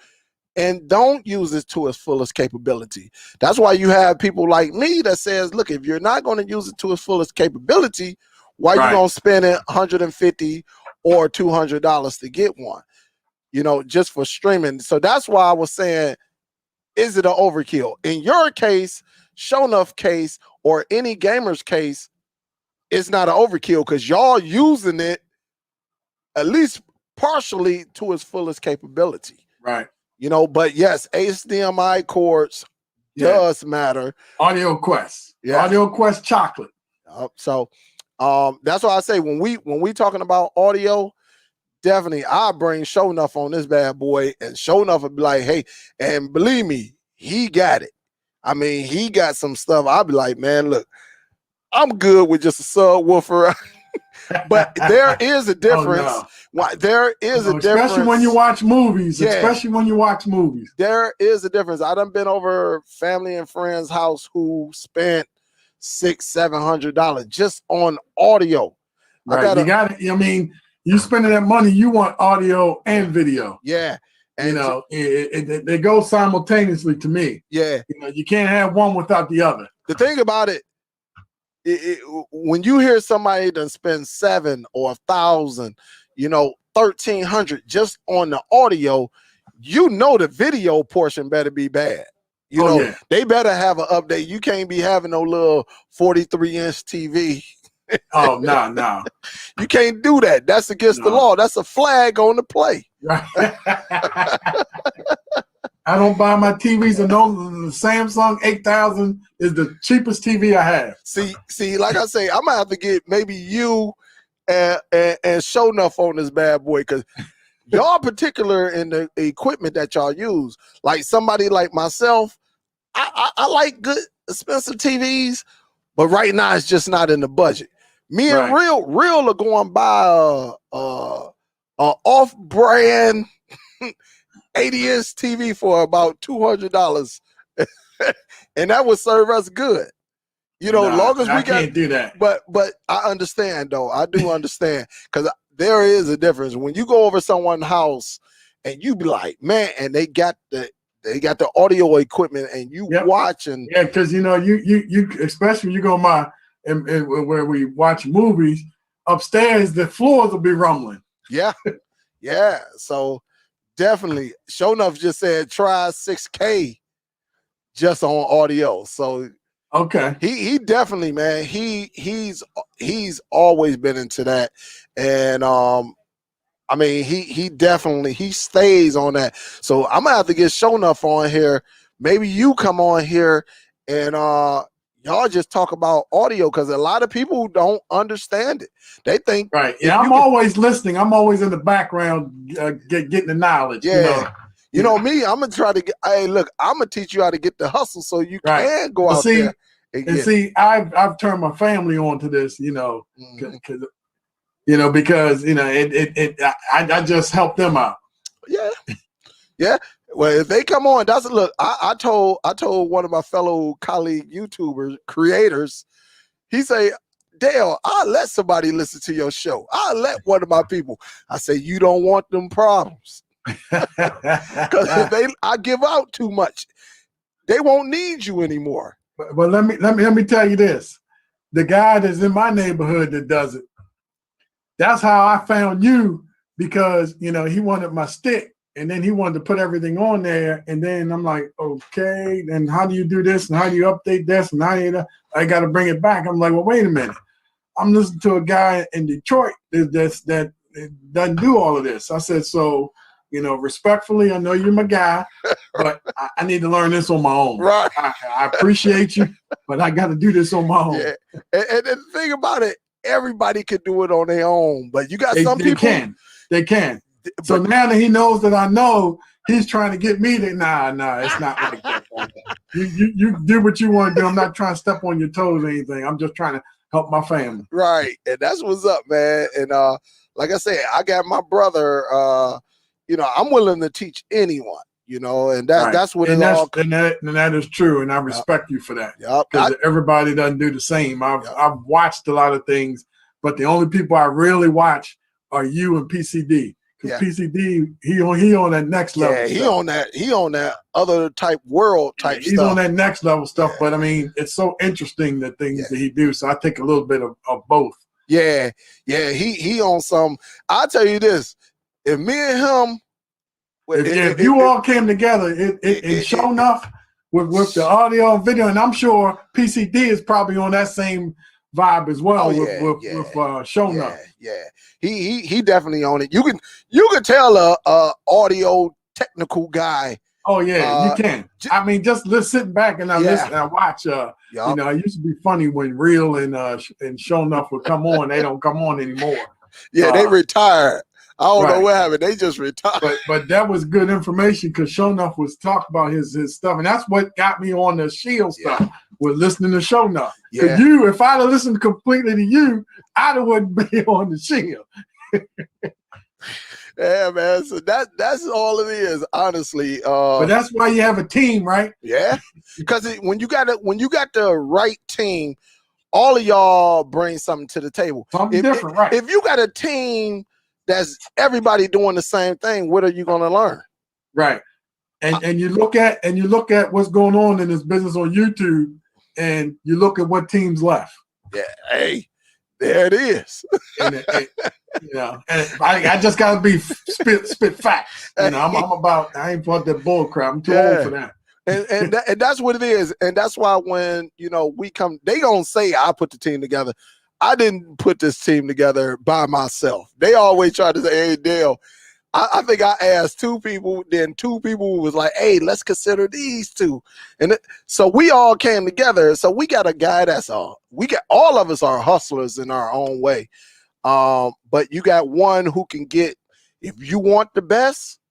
and don't use it to its fullest capability. That's why you have people like me that says, look, if you're not going to use it to its fullest capability, why you going to spend it $150 or $200 to get one, you know, just for streaming? So that's why I was saying, is it an overkill? In your case, Show Enough case, or any gamer's case, it's not an overkill, because y'all using it at least partially to its fullest capability. Right. You know, but yes, HDMI cords does matter. Audio Quest. Yeah. Audio Quest chocolate. So that's why I say when we talking about audio, definitely I bring Show Enough on this bad boy, and Show Enough would be like, hey, and believe me, he got it. I mean, he got some stuff. I'll be like, man, look, I'm good with just a subwoofer. But there is a difference. Oh, no. Why there is a difference, especially when you watch movies. Yeah. Especially when you watch movies. There is a difference. I done been over family and friends' house who spent $600-700 just on audio. Right. You got it. I mean, you spending that money, you want audio and video. Yeah. And you know, they go simultaneously to me. Yeah. You know, you can't have one without the other. The thing about it, when you hear somebody done spend $700 or $1,000, you know, $1,300 just on the audio, you know the video portion better be bad. You know, they better have an update. You can't be having no little 43-inch TV. Oh, no. You can't do that. That's against the law. That's a flag on the play. Right. I don't buy my TVs, and the Samsung 8000 is the cheapest TV I have. See, like I say, I'm gonna have to get maybe you and Show Enough on this bad boy, because y'all particular in the equipment that y'all use. Like somebody like myself, I like good expensive TVs, but right now it's just not in the budget. Me and Real are going by a off-brand 80-inch TV for about $200, and that would serve us good. You know, long as we can't do that. But I understand though. I do understand, because there is a difference when you go over someone's house and you be like, man, and they got the audio equipment, and you watching. Yeah, because you know you especially when you go and where we watch movies upstairs, the floors will be rumbling. Yeah, yeah. So definitely, Show Enough just said try 6K just on audio. So okay, he definitely, man, he's always been into that, and I mean he definitely stays on that. So I'm gonna have to get Show Enough on here. Maybe you come on here and y'all just talk about audio, because a lot of people don't understand it. They think Yeah, I'm always listening. I'm always in the background getting the knowledge. Yeah. You know me, I'm gonna try to get. Hey, look, I'm gonna teach you how to get the hustle so you can go out there. And see, I've turned my family on to this, you know, because I just help them out. Yeah. Well, if they come on, look. I told one of my fellow colleague YouTubers creators. He say, Dale, I'll let somebody listen to your show. I'll let one of my people. I say, you don't want them problems, because if I give out too much, they won't need you anymore. But let me tell you this: the guy that's in my neighborhood that does it, that's how I found you, because you know he wanted my stick, and then he wanted to put everything on there, and then I'm like, okay, then how do you do this, and how do you update this, and I got to bring it back. I'm like, well, wait a minute, I'm listening to a guy in Detroit that doesn't do all of this. I said, so. You know, respectfully, I know you're my guy, but I need to learn this on my own. Right. I appreciate you, but I got to do this on my own. Yeah. And the thing about it, everybody can do it on their own, but you got some people. They can. So now that he knows that I know, he's trying to get me to, nah, it's not like that. You do what you want to do. I'm not trying to step on your toes or anything. I'm just trying to help my family. Right. And that's what's up, man. And like I said, I got my brother, you know, I'm willing to teach anyone, you know, and that's what and that is true, and I respect you for that. Because everybody doesn't do the same. I've watched a lot of things, but the only people I really watch are you and PCD. Because PCD, he on that next level. Yeah, he on that other type world type stuff. He's on that next level stuff. But I mean, it's so interesting the things that he do. So I take a little bit of both. Yeah, he on some. I'll tell you this. If me and him, if you all came together, it Show Enough with the audio and video, and I'm sure PCD is probably on that same vibe as well with Show Enough. Yeah, he definitely on it. You can tell a audio technical guy Oh yeah, you can. I mean, just sitting back and I listen and I watch. You know, it used to be funny when Real and Show Enough would come on. They don't come on anymore. Yeah, they retired. I don't know what happened. They just retired. But that was good information because Show Enough was talking about his stuff, and that's what got me on the Shield stuff. Was listening to Show Enough. Because if I'd have listened completely to you, I wouldn't be on the Shield. Yeah, man. So that's all it is, honestly. But that's why you have a team, right? Yeah, because when you got the right team, all of y'all bring something to the table. Something different, right? If you got a team that's everybody doing the same thing, what are you going to learn? Right. And you look at what's going on in this business on YouTube, and you look at what teams left. Yeah, hey, there it is. And I just gotta be spit facts. You know, I ain't bought that bull crap. I'm too old for that. And that's what it is. And that's why when we come, they gonna say I put the team together. I didn't put this team together by myself. They always try to say, hey, Dale. I think I asked 2 people, then 2 people was like, hey, let's consider these 2. And so we all came together. So we got a guy all of us are hustlers in our own way. But you got one who can get, if you want the best,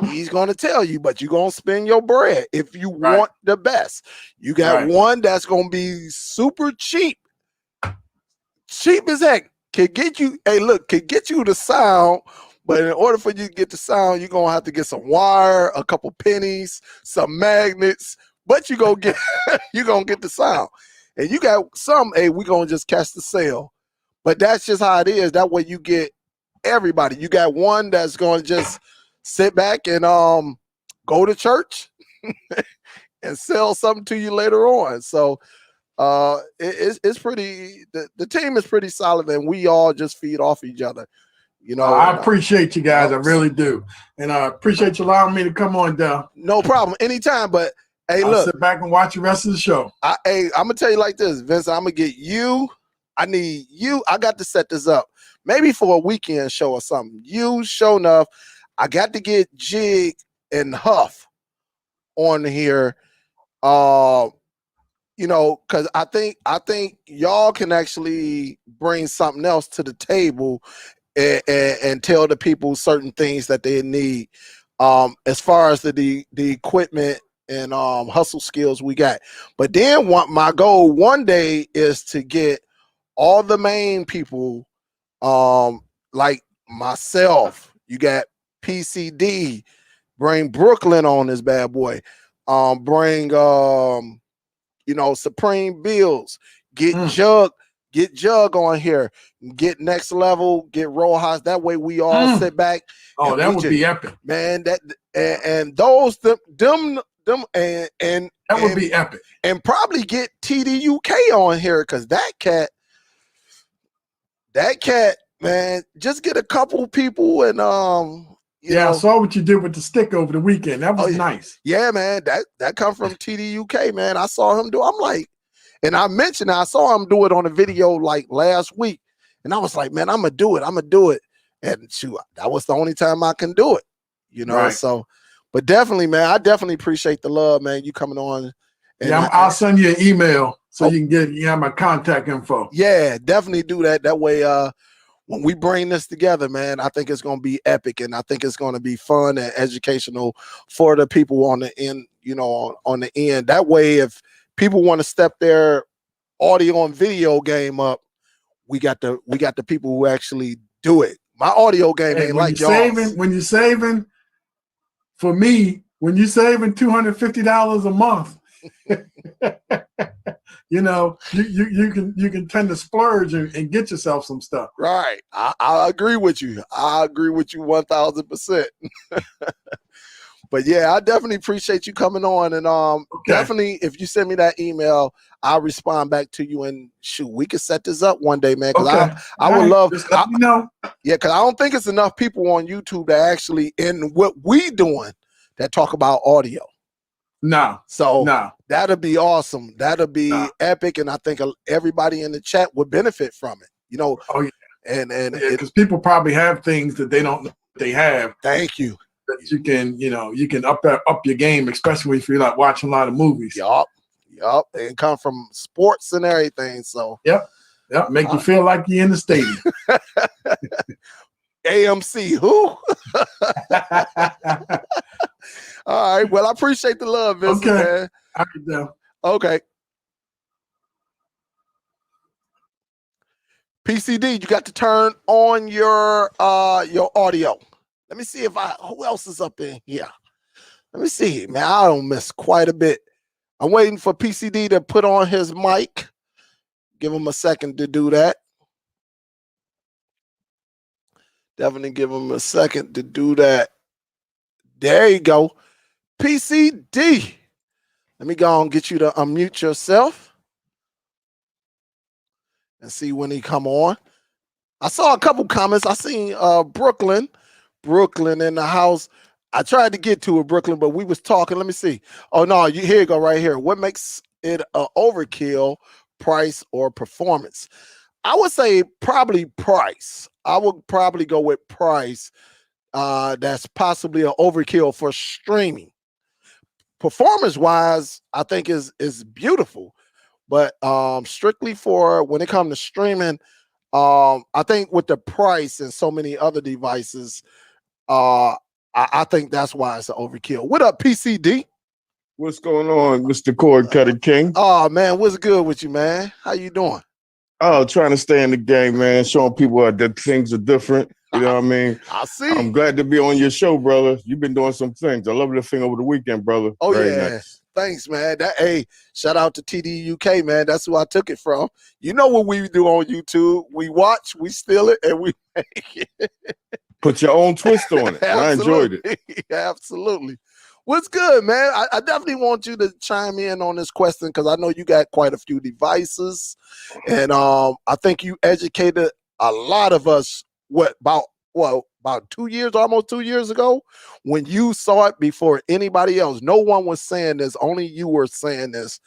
he's going to tell you, but you're going to spend your bread if you want the best. You got one that's going to be super cheap as heck, can get you the sound. But in order for you to get the sound, you're going to have to get some wire, a couple pennies, some magnets, but you're going to get the sound. And you got some, hey, we're going to just catch the sale. But that's just how it is. That way you get everybody. You got one that's going to just sit back and go to church and sell something to you later on. So it's pretty, the team is pretty solid, and we all just feed off each other. I appreciate you guys. I really do. And I appreciate you allowing me to come on down. No problem. Anytime. But hey, I'll sit back and watch the rest of the show. I'm going to tell you like this, Vince. I'm going to get you. I need you. I got to set this up maybe for a weekend show or something. You, Show Enough. I got to get Jig and Huff on here. Because I think y'all can actually bring something else to the table and tell the people certain things that they need as far as the equipment and hustle skills we got. But then my goal one day is to get all the main people like myself. You got PCD, bring Brooklyn on this bad boy, bring Supreme Bills, get Jug on here, get Next Level, get Rojas. That way we all sit back. Oh, that would be epic, man. That and those them and that would be epic. And probably get TDUK on here, because that cat, man, just get a couple people and I saw what you did with the stick over the weekend. That was nice. Yeah, man. That come from TDUK, man. I saw him do. I'm like. And I mentioned I saw him do it on a video like last week. And I was like, man, I'm going to do it. And shoot, that was the only time I can do it. Right. So, but definitely, man, I definitely appreciate the love, man. You coming on. And I'll send you an email so you have my contact info. Yeah, definitely do that. That way, when we bring this together, man, I think it's going to be epic, and I think it's going to be fun and educational for the people on the end, on the end. That way, if people want to step their audio and video game up, we got the people who actually do it. My audio game ain't like y'all's. When you're saving, for me, when you're saving $250 a month, you can tend to splurge and get yourself some stuff. Right. I agree with you. 1000%. But yeah, I definitely appreciate you coming on, and definitely if you send me that email, I'll respond back to you, and shoot, we can set this up one day, man. Because I would love. Just let me know. Yeah, because I don't think it's enough people on YouTube that actually in what we doing that talk about audio. So that'll be awesome. That'll be epic, and I think everybody in the chat would benefit from it. Oh yeah, and because people probably have things that they don't know they have. Thank you. that you can up your game, especially if you're like watching a lot of movies. Yup. And come from sports and everything. So yep, make you feel like you're in the stadium. AMC, who? All right. Well, I appreciate the love, Vincent, man. I can tell. Okay. PCD, you got to turn on your audio. Let me see who else is up in here. Let me see, man. I don't miss quite a bit. I'm waiting for PCD to put on his mic. Give him a second to do that. Definitely give him a second to do that. There you go. PCD. Let me go and get you to unmute yourself and see when he come on. I saw a couple comments. I seen Brooklyn in the house. I tried to get to it, Brooklyn, but we was talking. Let me see. Oh no, here you go right here. What makes it an overkill, price or performance? I would say probably price. I would probably go with price. That's possibly an overkill for streaming. Performance wise, I think is beautiful, but strictly for when it comes to streaming, I think with the price and so many other devices, I think that's why it's an overkill. What up, PCD? What's going on, Mr. Cord Cutter King? Oh man, what's good with you, man? How you doing? Oh, trying to stay in the game, man. Showing people that things are different. You know what I mean? I see. I'm glad to be on your show, brother. You've been doing some things. I love the thing over the weekend, brother. Oh, very yeah. Nice. Thanks, man. Hey, shout out to TD UK, man. That's who I took it from. You know what we do on YouTube? We watch, we steal it, and we make it. Put your own twist on it. And I enjoyed it. Absolutely. What's good, man? I definitely want you to chime in on this question because I know you got quite a few devices, and I think you educated a lot of us. About 2 years, almost 2 years ago, when you saw it before anybody else. No one was saying this. Only you were saying this,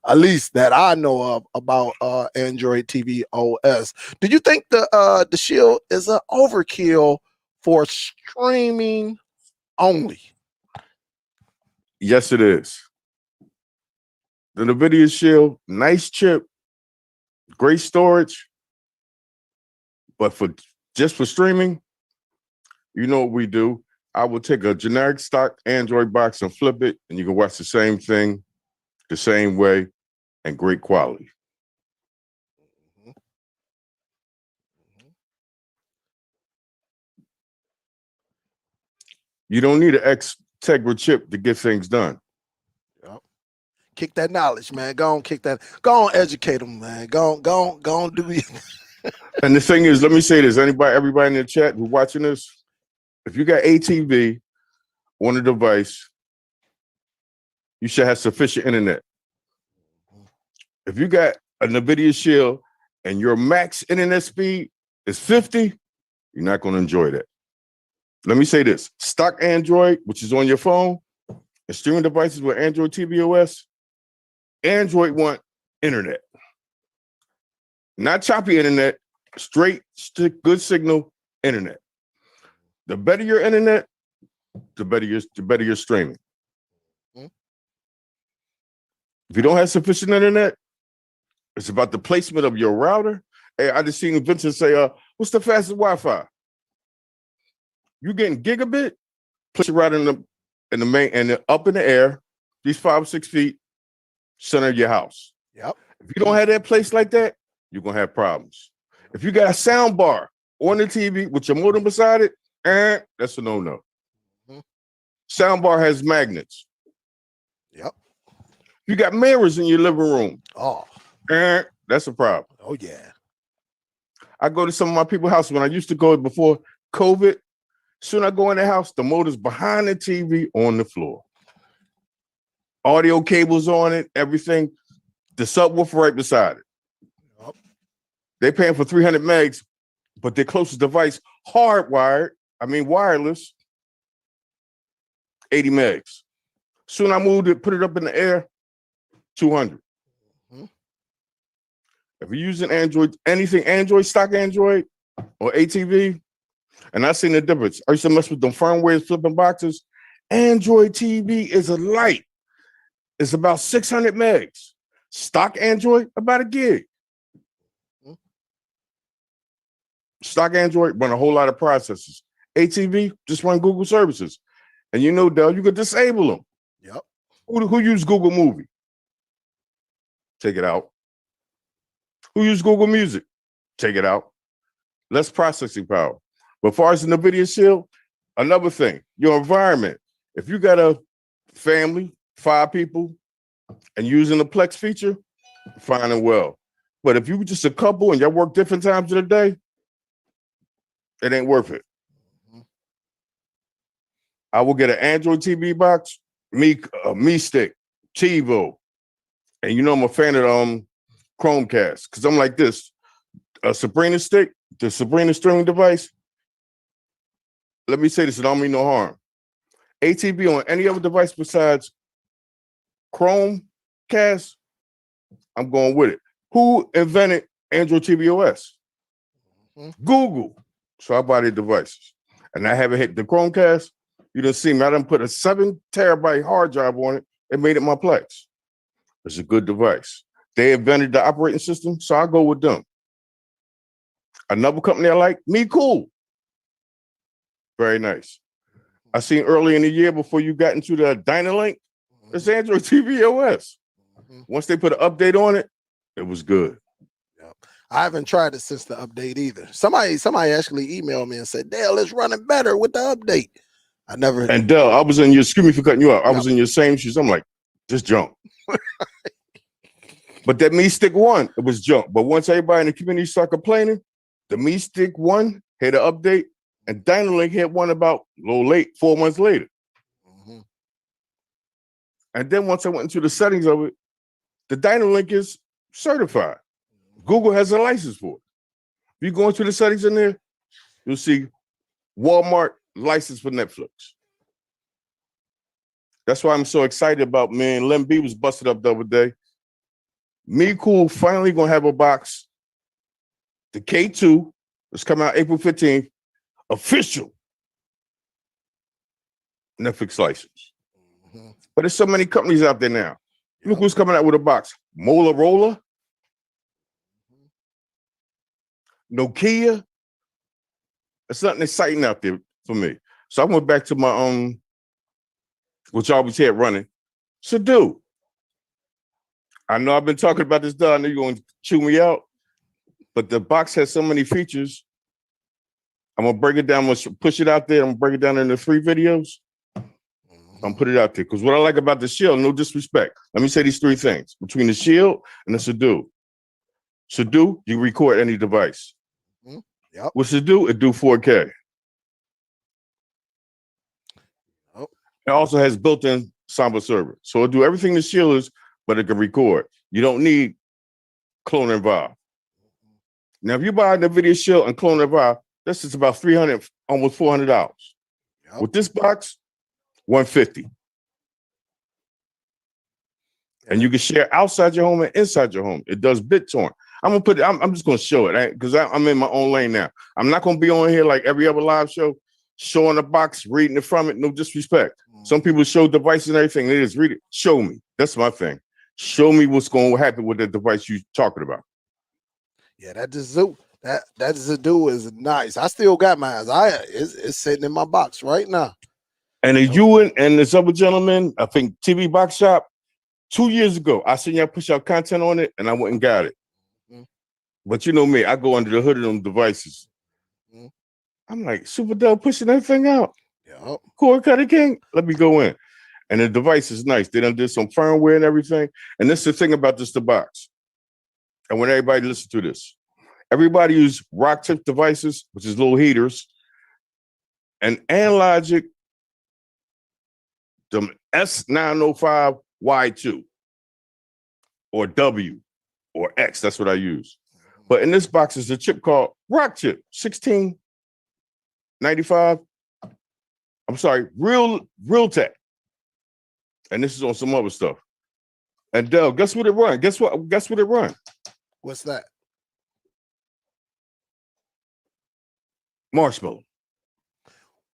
at least that I know of, about Android TV OS. Do you think the Shield is an overkill for streaming only? Yes, it is. The Nvidia Shield, nice chip, great storage, but just for streaming, you know what we do. I will take a generic stock Android box and flip it, and you can watch the same thing the same way and great quality. You don't need an X-Tegra chip to get things done. Yep. Kick that knowledge, man. Go on, kick that. Go on, educate them, man. Go on, do it. And the thing is, let me say this: everybody in the chat who's watching this, if you got ATV on a device, you should have sufficient internet. If you got a Nvidia Shield and your max internet speed is 50, you're not going to enjoy that. Let me say this: stock Android, which is on your phone, and streaming devices with Android TV OS, Android want internet. Not choppy internet, straight, good signal internet. The better your internet, the better your streaming. If you don't have sufficient internet, it's about the placement of your router. Hey, I just seen Vincent say, what's the fastest Wi-Fi? You getting gigabit? Place your router in the main and up in the air, these 5 or 6 feet, center of your house. Yep. If you don't have that place like that, you're gonna have problems. If you got a sound bar on the TV with your modem beside it, that's a no-no. Sound bar has magnets. Yep. You got mirrors in your living room. Oh, that's a problem. Oh yeah. I go to some of my people's house when I used to go before COVID. Soon I go in the house, the motor's behind the TV on the floor. Audio cables on it, everything. The subwoofer right beside it. Yep. They're paying for 300 megs, but their closest device, wireless, 80 megs. Soon I moved it, put it up in the air, 200. If you're using Android, anything Android, stock Android, or ATV, And I seen the difference. I used to mess with them firmwares flipping boxes. Android TV is a light. It's about 600 megs. Stock Android, about a gig. Stock Android run a whole lot of processors. ATV just run Google services. And you know, Dell, you could disable them. Yep. Who use Google Movie? Take it out. Who use Google Music? Take it out. Less processing power. But as far as the Nvidia Shield, another thing, your environment. If you got a family, 5 people, and using the Plex feature, fine and well. But if you just a couple and y'all work different times of the day, it ain't worth it. I will get an Android TV box, Me Stick, TiVo, and you know I'm a fan of Chromecast because I'm like this: a Sabrina stick, the Sabrina streaming device. Let me say this: it don't mean no harm. ATV on any other device besides Chromecast, I'm going with it. Who invented Android TV OS? Google. So I buy the devices, and I haven't hit the Chromecast. You didn't see me. I done put a 7 terabyte hard drive on it and made it my Plex. It's a good device. They invented the operating system, so I go with them. Another company I like, MeCool. Very nice. I seen early in the year before you got into the Dynalink, it's Android TV OS. Once they put an update on it, it was good. I haven't tried it since the update either. Somebody actually emailed me and said, Dale, it's running better with the update. I never. And Dell, I was in your, excuse me for cutting you out. I was in your same shoes. I'm like, just jump. But that Me Stick 1, it was junk. But once everybody in the community started complaining, the Me Stick 1 had an update, and Dynalink had one about a little late, 4 months later. And then once I went into the settings of it, the Dynalink is certified. Google has a license for it. If you go into the settings in there, you'll see Walmart license for Netflix. That's why I'm so excited about, man. Len B was busted up the other day. MeCool finally gonna have a box. The K2 is coming out April 15th. Official Netflix license. But there's so many companies out there now. Look who's coming out with a box. Motorola, Nokia. There's nothing exciting out there for me. So I went back to my which I always had running. Subdue. I know I've been talking about this, I know you're going to chew me out, but the box has so many features. I'm going to break it down. I'm going to push it out there. I'm going to break it down into 3 videos. I'm going to put it out there. Because what I like about the Shield, no disrespect. Let me say these 3 things. Between the Shield and the Subdue. Subdue, you record any device. With Subdue, it do 4K. It also has built-in Samba server. So it'll do everything the Shield is, but it can record. You don't need clone involved. Now, if you buy the Nvidia Shield and clone involved, that's just about $300, almost $400. With this box, $150. And you can share outside your home and inside your home. It does BitTorrent. I'm just gonna show it because I'm in my own lane now. I'm not gonna be on here like every other live show, showing the box, reading it from it. No disrespect. Some people show devices and everything. They just read it. Show me. That's my thing. Show me what's going to happen with the device you're talking about. Yeah, that Subdue is nice. I still got mine. It's sitting in my box right now. And you and this other gentleman, I think TV Box Shop, 2 years ago, I seen y'all push out content on it, and I went and got it. But you know me, I go under the hood of them devices. I'm like, Superdell pushing that thing out. Cord Cutter King, let me go in. And the device is nice. They done did some firmware and everything. And this is the thing about the box. And when everybody listen to this, everybody use rock tip devices, which is little heaters, and Anlogic, the S905Y2 or W or X. That's what I use. But in this box is a chip called Rock Chip 1695. I'm sorry, Real Tech. And this is on some other stuff. And Dell, guess what it run? Guess what it run? What's that? Marshmallow.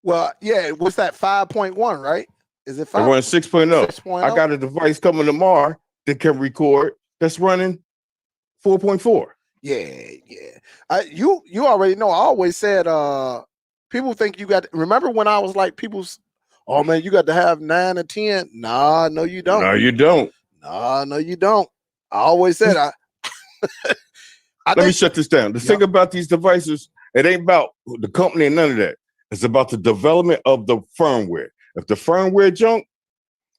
Well, yeah, what's that 5.1, right? Is it It 5? runs 6.0. 6.0? I got a device coming tomorrow that can record that's running 4.4. Yeah. You already know. I always said people think you got remember when I was like people's oh man, you got to have 9 or 10. Nah, no, you don't. No, you don't. Nah, no, you don't. I always said I Let me think shut this down. The thing about these devices, it ain't about the company and none of that. It's about the development of the firmware. If the firmware junk,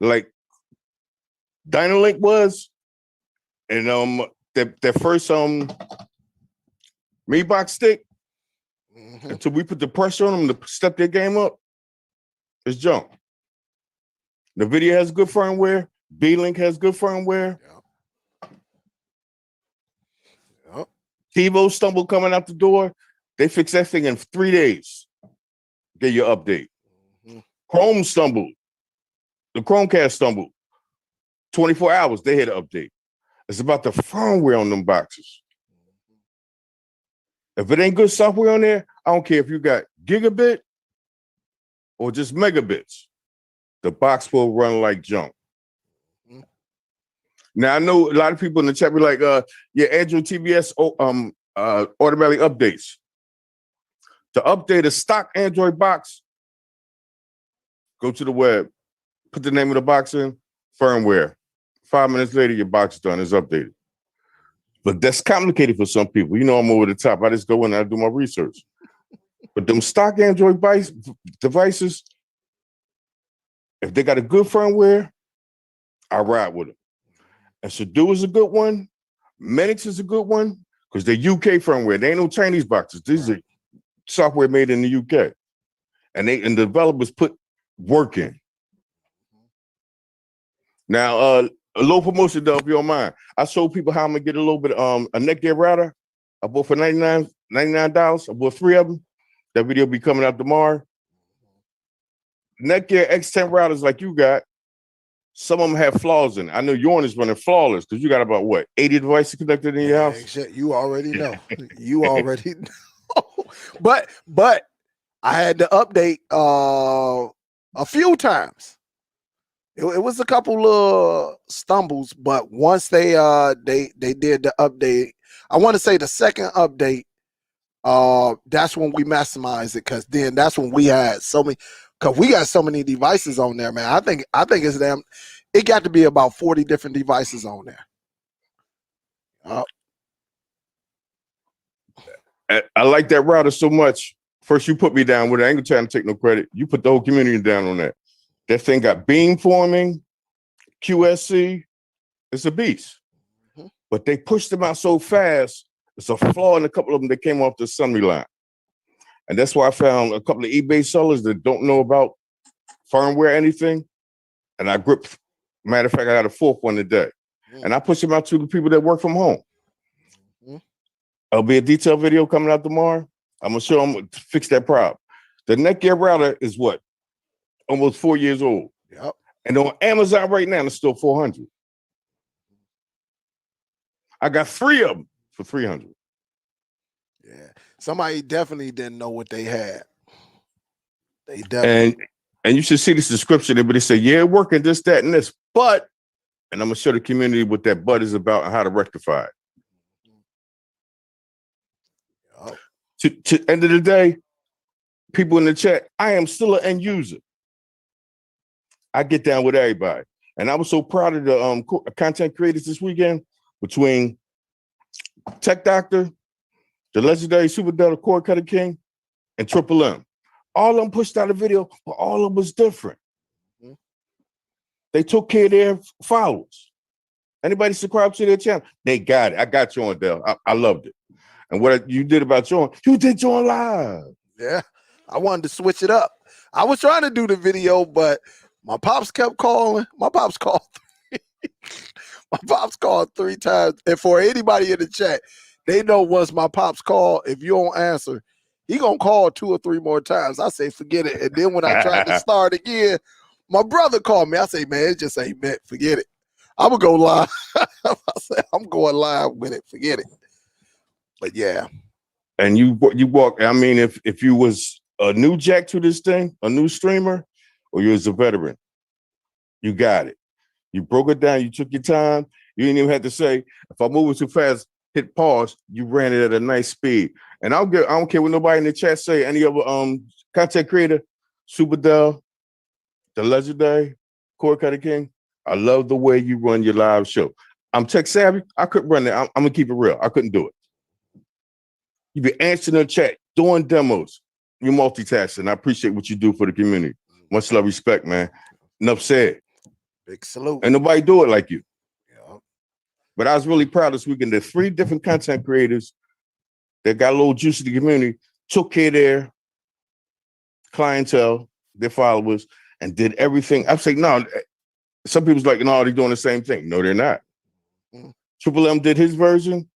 like Dynalink was, and that first Me box stick, until we put the pressure on them to step their game up, it's junk. Nvidia has good firmware. B-Link has good firmware. Yep. TiVo stumble coming out the door. They fix that thing in 3 days. Get your update. Chrome stumbled. The Chromecast stumbled. 24 hours, they had an update. It's about the firmware on them boxes. If it ain't good software on there, I don't care if you got gigabit or just megabits. The box will run like junk. Now, I know a lot of people in the chat be like, yeah, Android TVS automatic updates. To update a stock Android box, go to the web, put the name of the box in, firmware. 5 minutes later, your box is done, it's updated. But that's complicated for some people. You know, I'm over the top. I just go in and I do my research. But them stock Android devices, if they got a good firmware, I ride with them. And Subdue is a good one. Minix is a good one because they're UK firmware. They ain't no Chinese boxes. These are software made in the UK. And the developers put work in. Now, a little promotion though, if you don't mind. I showed people how I'm gonna get a little bit a Netgear router. I bought for $99. I bought 3 of them. That video will be coming out tomorrow. Netgear X10 routers like you got, some of them have flaws in it. I know yours is running flawless because you got about what 80 devices connected in your house. You already know. You already know. But I had to update a few times. It was a couple of stumbles, but once they did the update, I want to say the second update, that's when we maximized it because then that's when we had so many, because we got so many devices on there, man. I think it's them. It got to be about 40 different devices on there. I like that router so much. First, you put me down with it. I ain't trying to take no credit. You put the whole community down on that. That thing got beamforming, QSC. It's a beast. But they pushed them out so fast. It's a flaw in a couple of them that came off the assembly line. And that's why I found a couple of eBay sellers that don't know about firmware anything. And I gripped, matter of fact, I got a 4th one today. And I push them out to the people that work from home. There'll be a detailed video coming out tomorrow. I'm gonna show them to fix that problem. The Netgear router is what? Almost 4 years old. Yep. And on Amazon right now, it's still 400. I got 3 of them for 300. Yeah. Somebody definitely didn't know what they had. They definitely. And you should see this description there, but they say, yeah, working this, that, and this. But, and I'm gonna show the community what that but is about and how to rectify it. To end of the day, people in the chat, I am still an end user. I get down with everybody. And I was so proud of the content creators this weekend between Tech Doctor, the legendary Superdell, the Cord Cutter King, and Triple M. All of them pushed out a video, but all of them was different. They took care of their followers. Anybody subscribe to their channel? They got it. I got you on, Dell. I loved it. And what you did about Join, you did Join Live. Yeah, I wanted to switch it up. I was trying to do the video, but my pops kept calling. My pops called 3 times. And for anybody in the chat, they know once my pops call, if you don't answer, he gonna call 2 or 3 more times. I say, forget it. And then when I tried to start again, my brother called me. I say, man, it just ain't meant. Forget it. I'm gonna go live. I said, I'm going live with it. Forget it. But yeah. And you walk. I mean, if you was a new jack to this thing, a new streamer, or you're a veteran. You got it. You broke it down. You took your time. You didn't even have to say, if I'm moving too fast, hit pause. You ran it at a nice speed. And I don't care what nobody in the chat say, any other content creator, Superdell, the legendary, Core Cutter King. I love the way you run your live show. I'm tech savvy. I couldn't run it. I'm gonna keep it real. I couldn't do it. You be answering the chat, doing demos. You're multitasking. I appreciate what you do for the community. Much love, respect, man. Enough said. Big salute. And nobody do it like you. Yeah. But I was really proud this weekend. There's 3 different content creators that got a little juice in the community, took care of their clientele, their followers, and did everything. I'm saying, no, some people's like, no, they're doing the same thing. No, they're not. Triple M did his version,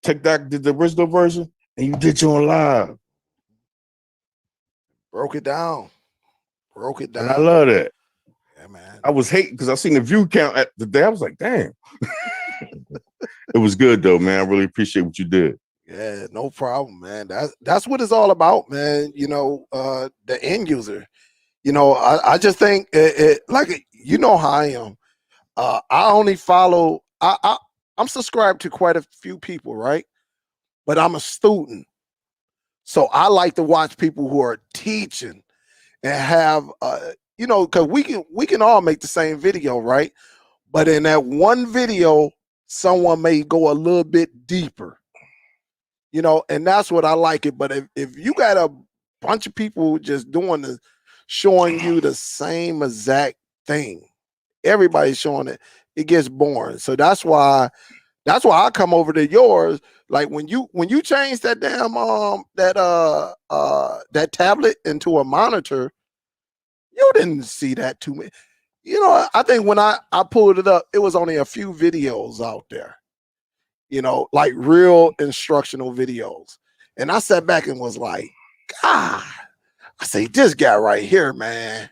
Tech Doc did the original version, and you did your own live. Broke it down. And I love that. Yeah, man. I was hating because I seen the view count at the day. I was like, damn. It was good though, man. I really appreciate what you did. Yeah, no problem, man. That's what it's all about, man. You know, the end user. You know, I just think it like, you know how I am. I only follow. I'm subscribed to quite a few people, right? But I'm a student, so I like to watch people who are teaching and have, you know, because we can all make the same video, right? But in that one video, someone may go a little bit deeper, you know, and that's what I like it. But if you got a bunch of people just doing the, showing you the same exact thing, everybody's showing it, it gets boring. So that's why I come over to yours. Like when you change that damn that tablet into a monitor, you didn't see that too many. You know, I think when I pulled it up, it was only a few videos out there, you know, like real instructional videos. And I sat back and was like, God, I say, this guy right here, man,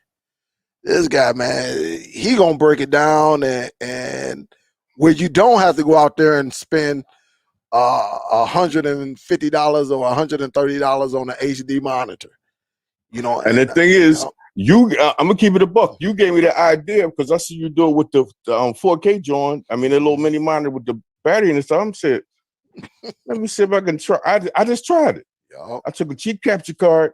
this guy, man, he gonna break it down and where you don't have to go out there and spend $150 or $130 on an HD monitor, you know. And the thing is, I'm gonna keep it a buck. You gave me the idea because I see you do it with the 4K joint. I mean, a little mini monitor with the battery and stuff. I'm saying, let me see if I can try. I just tried it. Yep. I took a cheap capture card,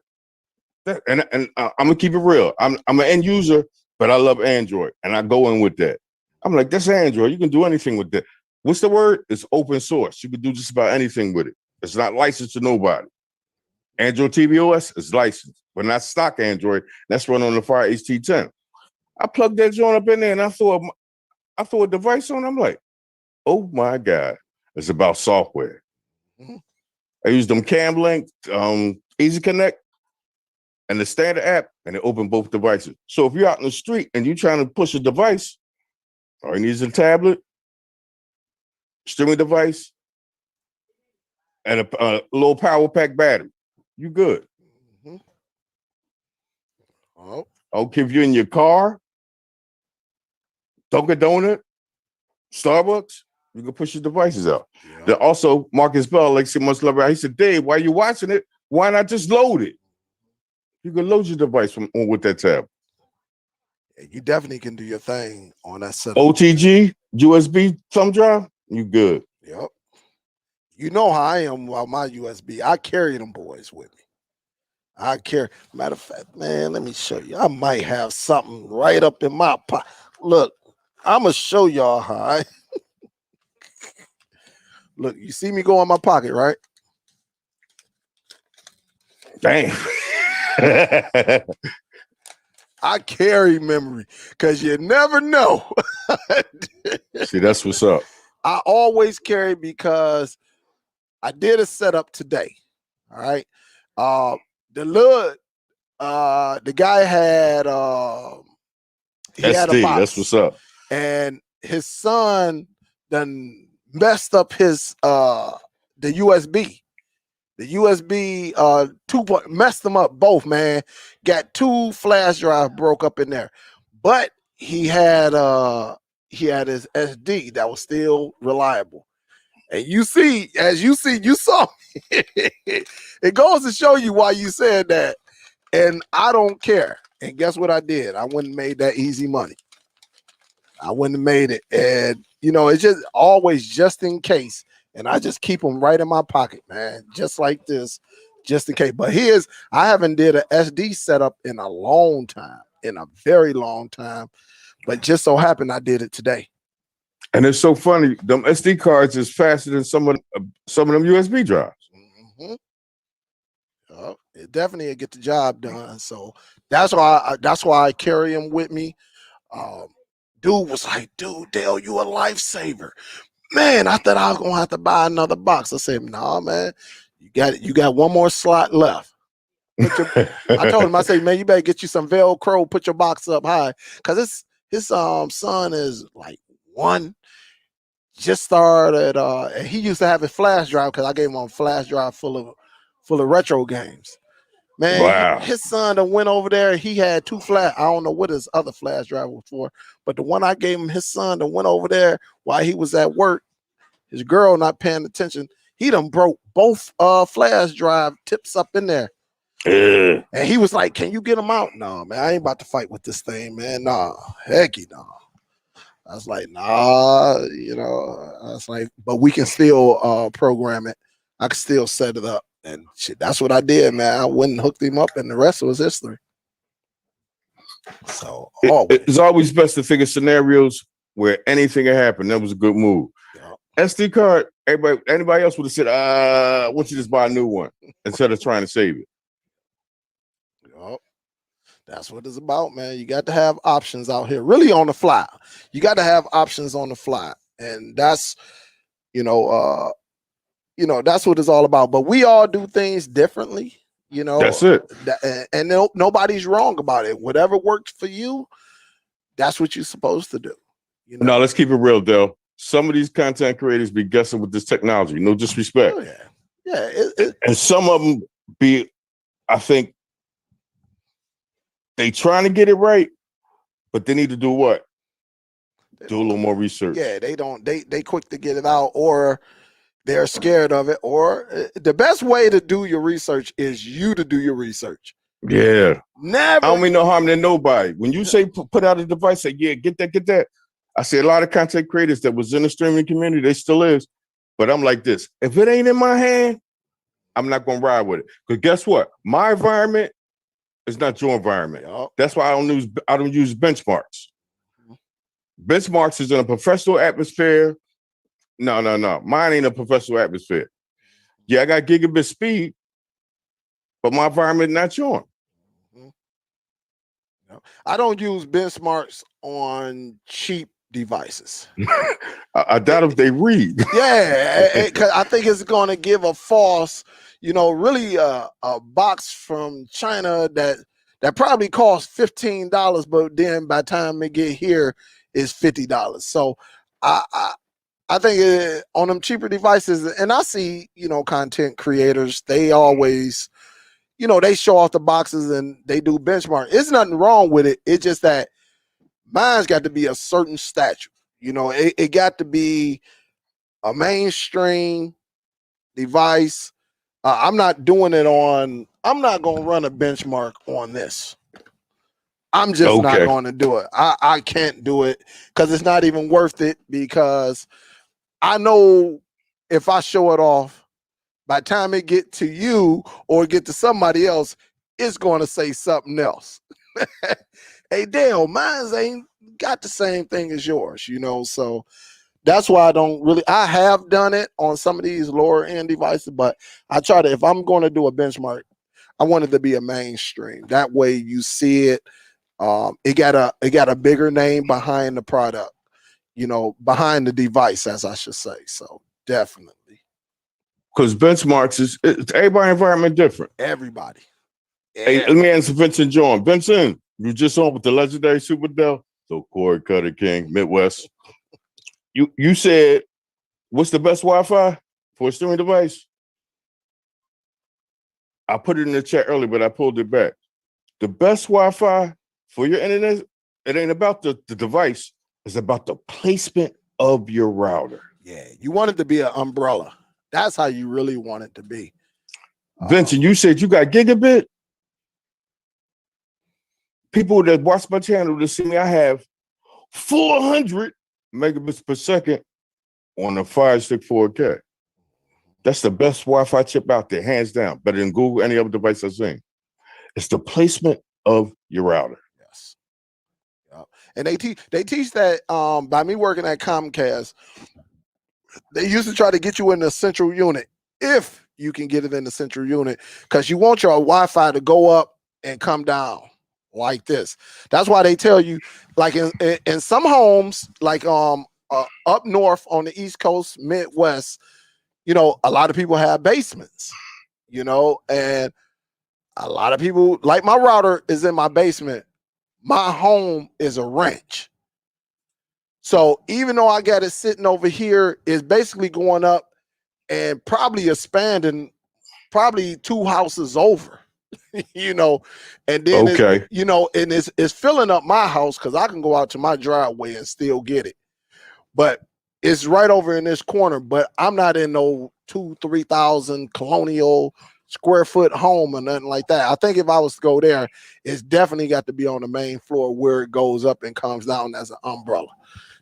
and I'm gonna keep it real. I'm an end user, but I love Android, and I go in with that. I'm like, that's Android. You can do anything with that. What's the word? It's open source. You can do just about anything with it. It's not licensed to nobody. Android TV OS is licensed, but not stock Android. That's run on the Fire HT10. I plugged that joint up in there, and I threw a device on. I'm like, oh my God, it's about software. I used them Cam Link, Easy Connect, and the standard app, and it opened both devices. So if you're out in the street and you're trying to push a device, all you need is a tablet, streaming device, and a low power pack battery. You good. Oh. Okay, if you're in your car, Dunkin' Donut, Starbucks, you can push your devices out. Yeah. Then also, Marcus Bell, like 6 months later, he said, Dave, while you're watching it, why not just load it? You can load your device with that tab. You definitely can do your thing on that setup. OTG, USB thumb drive, you good. Yep. You know how I am about my USB. I carry them boys with me. I carry. Matter of fact, man, let me show you. I might have something right up in my pocket. Look, I'm gonna show y'all how I look. You see me go in my pocket, right? Damn. I carry memory because you never know. See, that's what's up. I always carry because I did a setup today. All right. The guy had he had a box, that's what's up. and his son done messed up his the USB. The USB 2 messed them up both, man. Got 2 flash drives broke up in there. But he had his SD that was still reliable. And you see, you saw it goes to show you why you said that And I don't care. And guess what I did? I went and made that easy money. I went and made it. And, you know, it's just always just in case. And I just keep them right in my pocket, man, just like this, just in case. But I haven't did an SD setup in a long time, in a very long time. But just so happened I did it today. And it's so funny. Them SD cards is faster than some of them USB drives. Mm-hmm. It definitely get the job done. So that's why I carry them with me. Dude was like, dude, Dale, you a lifesaver. Man, I thought I was gonna have to buy another box. I said, nah, man, you got one more slot left. I told him, I said, man, you better get you some Velcro, put your box up high. Cause his son is like 1, just started, and he used to have a flash drive because I gave him a flash drive full of retro games. Man, Wow. his son that went over there, he had 2 flash. I don't know what his other flash drive was for, but the one I gave him, his son that went over there while he was at work, his girl not paying attention, he done broke both flash drive tips up in there. And he was like, can you get them out? No, man, I ain't about to fight with this thing, man. Nah, hecky no. I was like, nah, you know, I was like, but we can still program it. I can still set it up. And shit, that's what I did, man. I went and hooked him up, and the rest was history. So it's always best to figure scenarios where anything can happen. That was a good move. Yeah. SD card, anybody else would have said, why don't you just buy a new one instead of trying to save it? Yep. That's what it's about, man. You got to have options out here, really on the fly. You got to have options on the fly. And that's, that's what it's all about. But we all do things differently, That's it. And nobody's wrong about it. Whatever works for you, that's what you're supposed to do. No, let's keep it real, Dale. Some of these content creators be guessing with this technology. No disrespect. Oh, yeah. And some of them be, I think, they trying to get it right, but they need to do what? Do a little more research. Yeah, they quick to get it out, or they're scared of it, or the best way to do your research is you to do your research. Yeah. Never. I don't mean no harm to nobody. When you say put out a device, say, yeah, get that. I see a lot of content creators that was in the streaming community, they still is. But I'm like this. If it ain't in my hand, I'm not gonna ride with it. Because guess what? My environment is not your environment. Yep. That's why I don't use benchmarks. Benchmarks is in a professional atmosphere. No. Mine ain't a professional atmosphere. Yeah, I got gigabit speed, but my environment not yours. I don't use benchmarks on cheap devices. I doubt if they read. Yeah, because I think it's going to give a false, really a box from China that probably costs $15, but then by the time it get here, it's $50. So I think on them cheaper devices, and I see, content creators, they always, they show off the boxes and they do benchmark. There's nothing wrong with it. It's just that mine's got to be a certain stature. It got to be a mainstream device. I'm not doing it on, I'm not going to run a benchmark on this. I'm just not going to do it. I can't do it because it's not even worth it, because I know if I show it off, by the time it get to you or get to somebody else, it's going to say something else. Hey, Dale, mine ain't got the same thing as yours, so that's why I have done it on some of these lower end devices, but I try to, if I'm going to do a benchmark, I want it to be a mainstream. That way you see it. It got a bigger name behind the product, behind the device, as I should say. So definitely. Because benchmarks it's everybody environment different. Everybody. Hey, let me answer Vincent John. Vincent, you just on with the legendary Superdell. So Corey Cutter King, Midwest. You said, what's the best Wi-Fi for a streaming device? I put it in the chat earlier, but I pulled it back. The best Wi-Fi for your internet, it ain't about the device. It's about the placement of your router. Yeah, you want it to be an umbrella. That's how you really want it to be. Vincent, you said you got gigabit? people that watch my channel to see me, I have 400 megabits per second on a Fire Stick 4K. That's the best Wi-Fi chip out there, hands down. Better than Google, any other device I've seen. It's the placement of your router. Yes. Yep. And they teach that by me working at Comcast, they used to try to get you in the central unit if you can get it in the central unit, because you want your Wi-Fi to go up and come down like this. That's why they tell you, like in some homes, like up north on the East Coast, Midwest, you know, a lot of people have basements, you know, and a lot of people, like my router is in my basement. My home is a ranch. So even though I got it sitting over here, it's basically going up and probably expanding probably 2 houses over, you know, and then, Okay. you know, and it's filling up my house because I can go out to my driveway and still get it. But it's right over in this corner, but I'm not in no 2,000-3,000 colonial square foot home or nothing like that. I think if I was to go there, it's definitely got to be on the main floor where it goes up and comes down as an umbrella.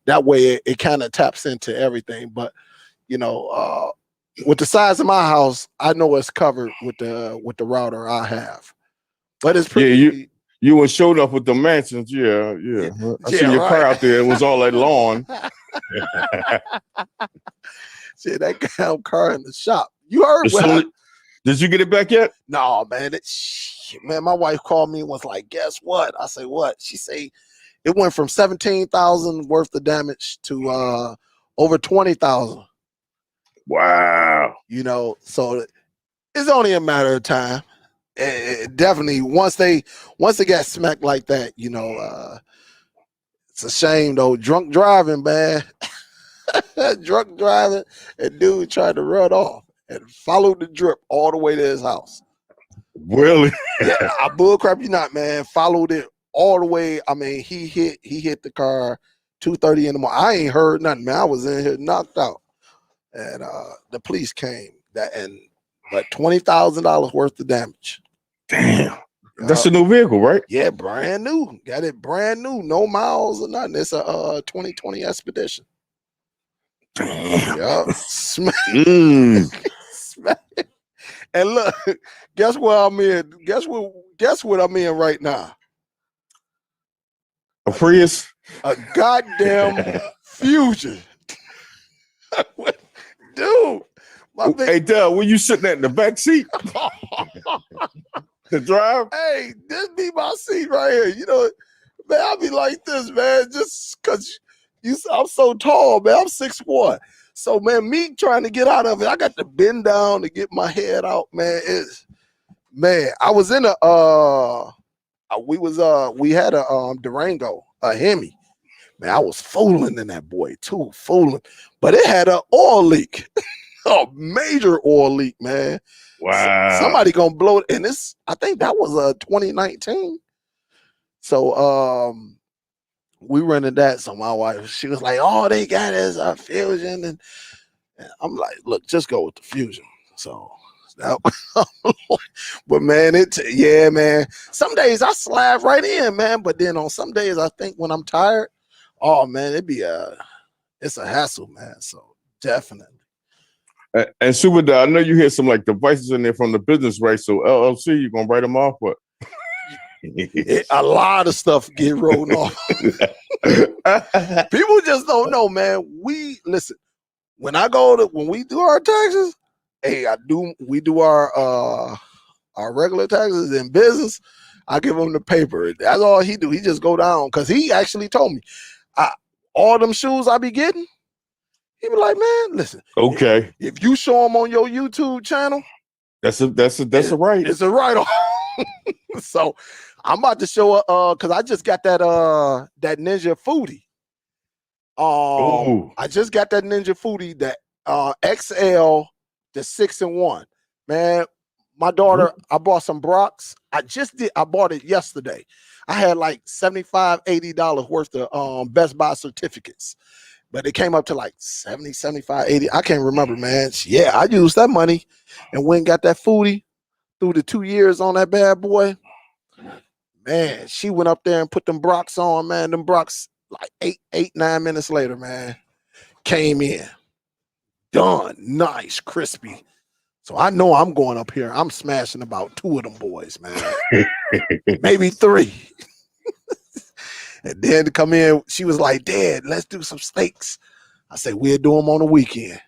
That way it kind of taps into everything. But you know, with the size of my house, I know it's covered with the router I have. But it's pretty. Yeah, you were showed up with the mansions. Yeah. I see your car out there. It was all that lawn. See that damn car in the shop. You heard what? Did you get it back yet? No, man. Man, my wife called me and was like, guess what? I say, what? She say it went from 17,000 worth of damage to over 20,000. Wow. You know, so it's only a matter of time. Definitely once they got smacked like that, you know, it's a shame though. Drunk driving, man. Drunk driving, and dude tried to run off and followed the drip all the way to his house. Really? Yeah, I bullcrap you not, man. Followed it all the way. I mean, he hit the car 2:30 in the morning. I ain't heard nothing, man. I was in here knocked out, and the police came. But $20,000 worth of damage. Damn. That's a new vehicle, right? Yeah, brand new. Got it brand new, no miles or nothing. It's a 2020 Expedition. Damn. Yeah. And look, guess what I'm in? Guess what I'm in right now? A Prius? A goddamn Fusion. Dude. Hey, Dale, where you sitting at in the back seat? To drive? Hey, this be my seat right here. You know, man, I be like this, man, just because I'm so tall, man. I'm 6'1". So, man, me trying to get out of it, I got to bend down to get my head out, man. I was in we had a Durango, a Hemi. Man, I was fooling in that boy too, but it had an oil leak. A major oil leak, man. Wow. Somebody gonna blow it. And I think that was 2019. So we rented that. So my wife, she was like, all they got is a Fusion. And I'm like, look, just go with the Fusion. So but man, man. Some days I slide right in, man. But then on some days I think when I'm tired, oh man, it's a hassle, man. So definitely. And Superdell, I know you hear some like devices in there from the business, right? So LLC, you gonna write them off, but a lot of stuff get rolled off. People just don't know, man. Listen, when we do our taxes, hey, we do our regular taxes in business. I give him the paper. That's all he do. He just go down because he actually told me all them shoes I be getting. He be like, man, listen. Okay. If you show them on your YouTube channel, that's a right. It's a write-off. So I'm about to show because I just got that Ninja Foodie. I just got that Ninja Foodie, that XL, the 6-in-1. Man, my daughter, I bought some Brocs. I bought it yesterday. I had like $75-$80 worth of Best Buy certificates. But it came up to like 70, 75, 80. I can't remember, man. Yeah, I used that money and went and got that Foodie through the 2 years on that bad boy. man, she went up there and put them Brocks on, man. Them Brocks like 9 minutes later, man, came in. Done. Nice, crispy. So I know I'm going up here. I'm smashing about 2 of them boys, man. Maybe 3. And then to come in, she was like, Dad, let's do some steaks. I said, we'll do them on the weekend.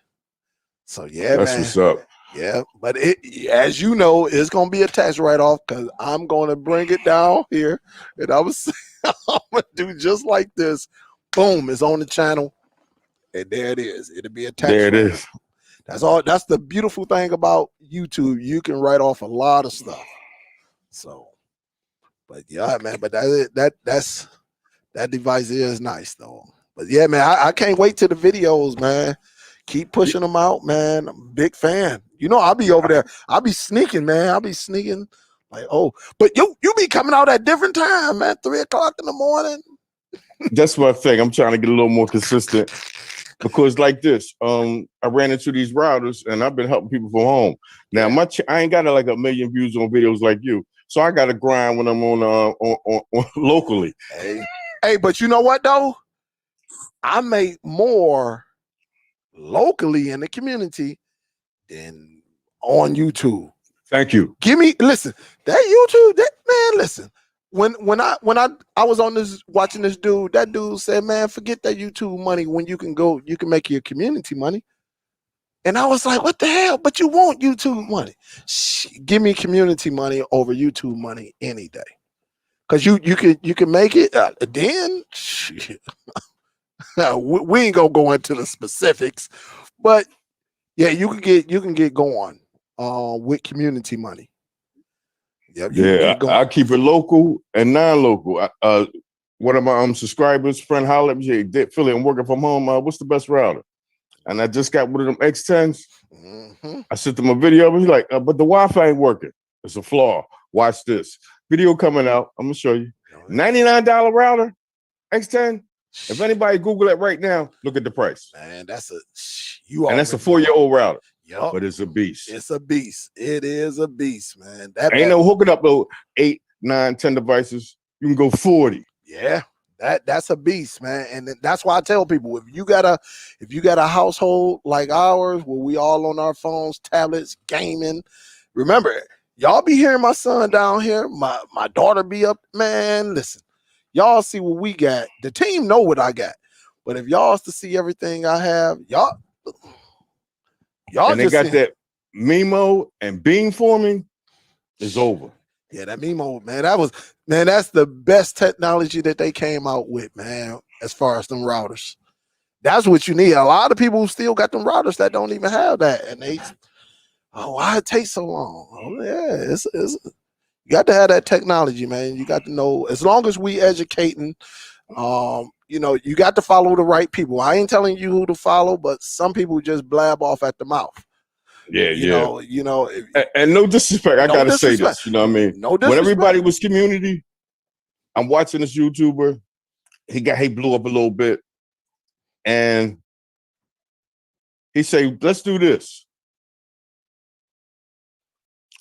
So yeah, That's man. what's up. Yeah, but as you know, it's gonna be a tax write-off because I'm gonna bring it down here, and I'm gonna do just like this. Boom, it's on the channel, and there it is. It'll be a tax There it write-off. is. That's all. That's the beautiful thing about YouTube. You can write off a lot of stuff. So, but yeah, man. But that device is nice though. But yeah, man, I can't wait to the videos, man. Keep pushing them out, man. I'm a big fan. You know, I'll be over there. I'll be sneaking, man. I'll be sneaking. Like, oh, but you be coming out at different time, man. 3 o'clock in the morning. That's my thing. I'm trying to get a little more consistent because, like this, I ran into these routers and I've been helping people from home. Now, I ain't got like a million views on videos like you, so I got to grind when I'm on locally. Hey, but you know what though? I make more locally in the community than on YouTube. Thank you. Listen, that YouTube, listen. When I was on this watching this dude, that dude said, man, forget that YouTube money when you can make your community money. And I was like, what the hell? But you want YouTube money. Give me community money over YouTube money any day. Cause you can make it then shit. We ain't gonna go into the specifics, but yeah, you can get going with community money. Yep, I keep it local and non-local. One of my subscribers, friend, hollered at me, Philly, I'm working from home. What's the best router? And I just got one of them X10s. I sent him a video. He's like, but the Wi-Fi ain't working. It's a flaw. Watch this video coming out. I'm gonna show you. $99 router, X10. If anybody Google it right now, look at the price. Man, that's a 4-year-old router. Yep. But it's a beast. It's a beast. It is a beast, man. Ain't no hooking up though 8, 9, 10 devices. You can go 40. Yeah, that's a beast, man. And that's why I tell people, if you got a household like ours where we all on our phones, tablets, gaming, remember, y'all be hearing my son down here, my daughter be up, man. Listen, y'all see what we got. The team know what I got. But if y'all to see everything I have, y'all and they got that Mimo and beamforming is over. Yeah, that Mimo, man, that's the best technology that they came out with, man, as far as them routers. That's what you need. A lot of people still got them routers that don't even have that. And why it takes so long? Oh, yeah, it's you got to have that technology, man. You got to know, as long as we educating, you got to follow the right people. I ain't telling you who to follow, but some people just blab off at the mouth. Yeah, And no disrespect. I gotta say this. You know what I mean? No disrespect. When everybody was community, I'm watching this YouTuber. He blew up a little bit, and he say, "Let's do this."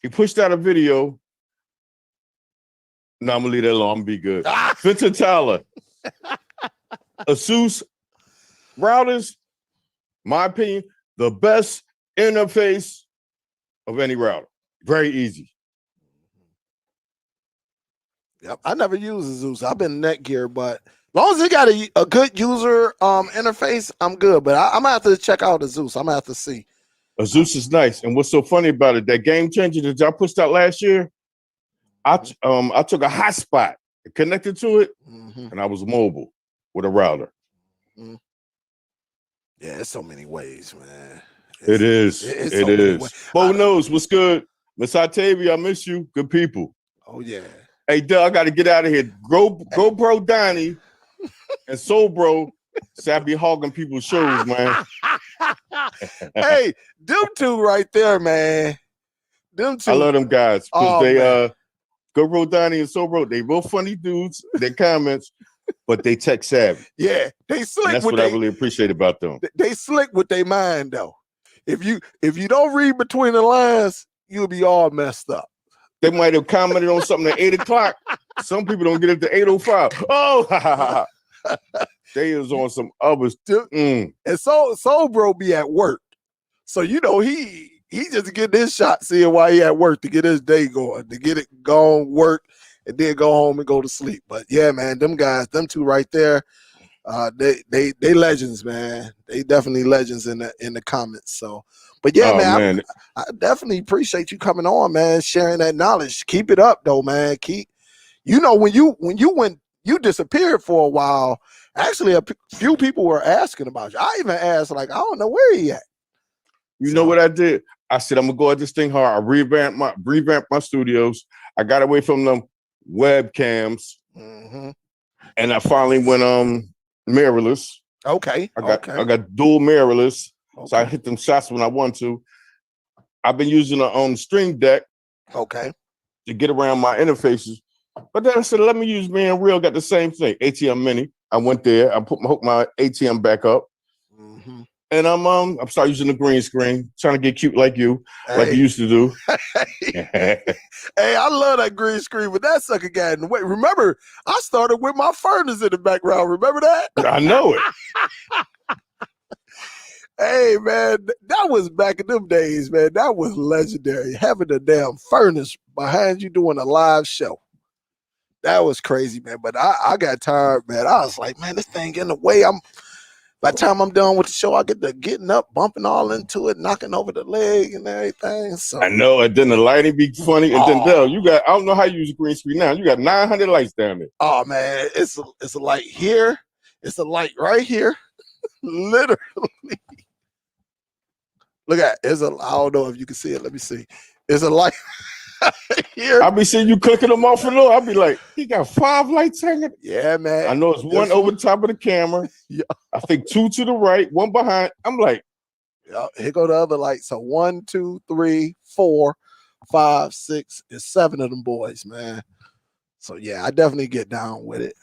He pushed out a video. No, I'm gonna leave that alone. I'm gonna be good. Vincent Tyler, ASUS routers, my opinion, the best interface of any router. Very easy. Yep, I never use ASUS. I've been Netgear, but as long as it got a good user interface, I'm good. But I'm gonna have to check out ASUS. I'm gonna have to see. ASUS is nice, and what's so funny about it? That game changer that y'all pushed out last year. I took a hotspot, connected to it, and I was mobile with a router. Yeah, there's so many ways, man. It is. Bo knows what's good. Miss Octavia, I miss you. Good people. Oh yeah. Hey, Doug, I got to get out of here. Go, bro, Donnie, and Soul Bro. So I be hogging people's shows, man. Hey, them two right there, man. Them two. I love them guys because Go, bro, Donnie and Soul Bro. They real funny dudes. Their comments, but they tech savvy. Yeah, they slick. And that's what I really appreciate about them. They slick with their mind though. If you don't read between the lines, you'll be all messed up. They might have commented on something at 8 o'clock. Some people don't get it to 8:05. Oh, they is on some other stuff. And so bro be at work. So you know he just get this shot seeing why he at work to get his day going, to get it gone, work, and then go home and go to sleep. But yeah, man, them guys, them two right there, they legends, man. They definitely legends in the comments. So, but yeah, man. I definitely appreciate you coming on, man, sharing that knowledge. Keep it up, though, man. When you disappeared for a while. Actually, a few people were asking about you. I even asked, like, I don't know where he at. You know what I did? I said I'm gonna go at this thing hard. I revamped my studios. I got away from them webcams, and I finally went mirrorless. Okay. I got dual mirrorless, so I hit them shots when I want to. I've been using a Stream Deck, to get around my interfaces. But then I said, let me use being real. Got the same thing. ATM Mini. I went there. I hooked my ATM back up, and I'm starting using the green screen, trying to get cute like you, like you used to do. Hey, I love that green screen, but that sucker got in the way. Remember, I started with my furnace in the background. Remember that? I know it. Hey, man, that was back in them days, man. That was legendary. Having a damn furnace behind you doing a live show. That was crazy, man. But I got tired, man. I was like, man, this thing getting in the way. By the time I'm done with the show, I get to getting up, bumping all into it, knocking over the leg and everything. So I know, and then the lighting be funny. And then Dell, I don't know how you use a green screen now. You got 900 lights down there. Oh man, it's a light here. It's a light right here. Literally. Look at it. I don't know if you can see it. Let me see. It's a light here. I'll be seeing you clicking them off and on. I'll be like, he got 5 lights hanging. Yeah, man. I know it's one over the top of the camera. Yeah. I think 2 to the right, 1 behind. I'm like, yeah, here go the other lights. So 1, 2, 3, 4, 5, 6, and 7 of them boys, man. So yeah, I definitely get down with it.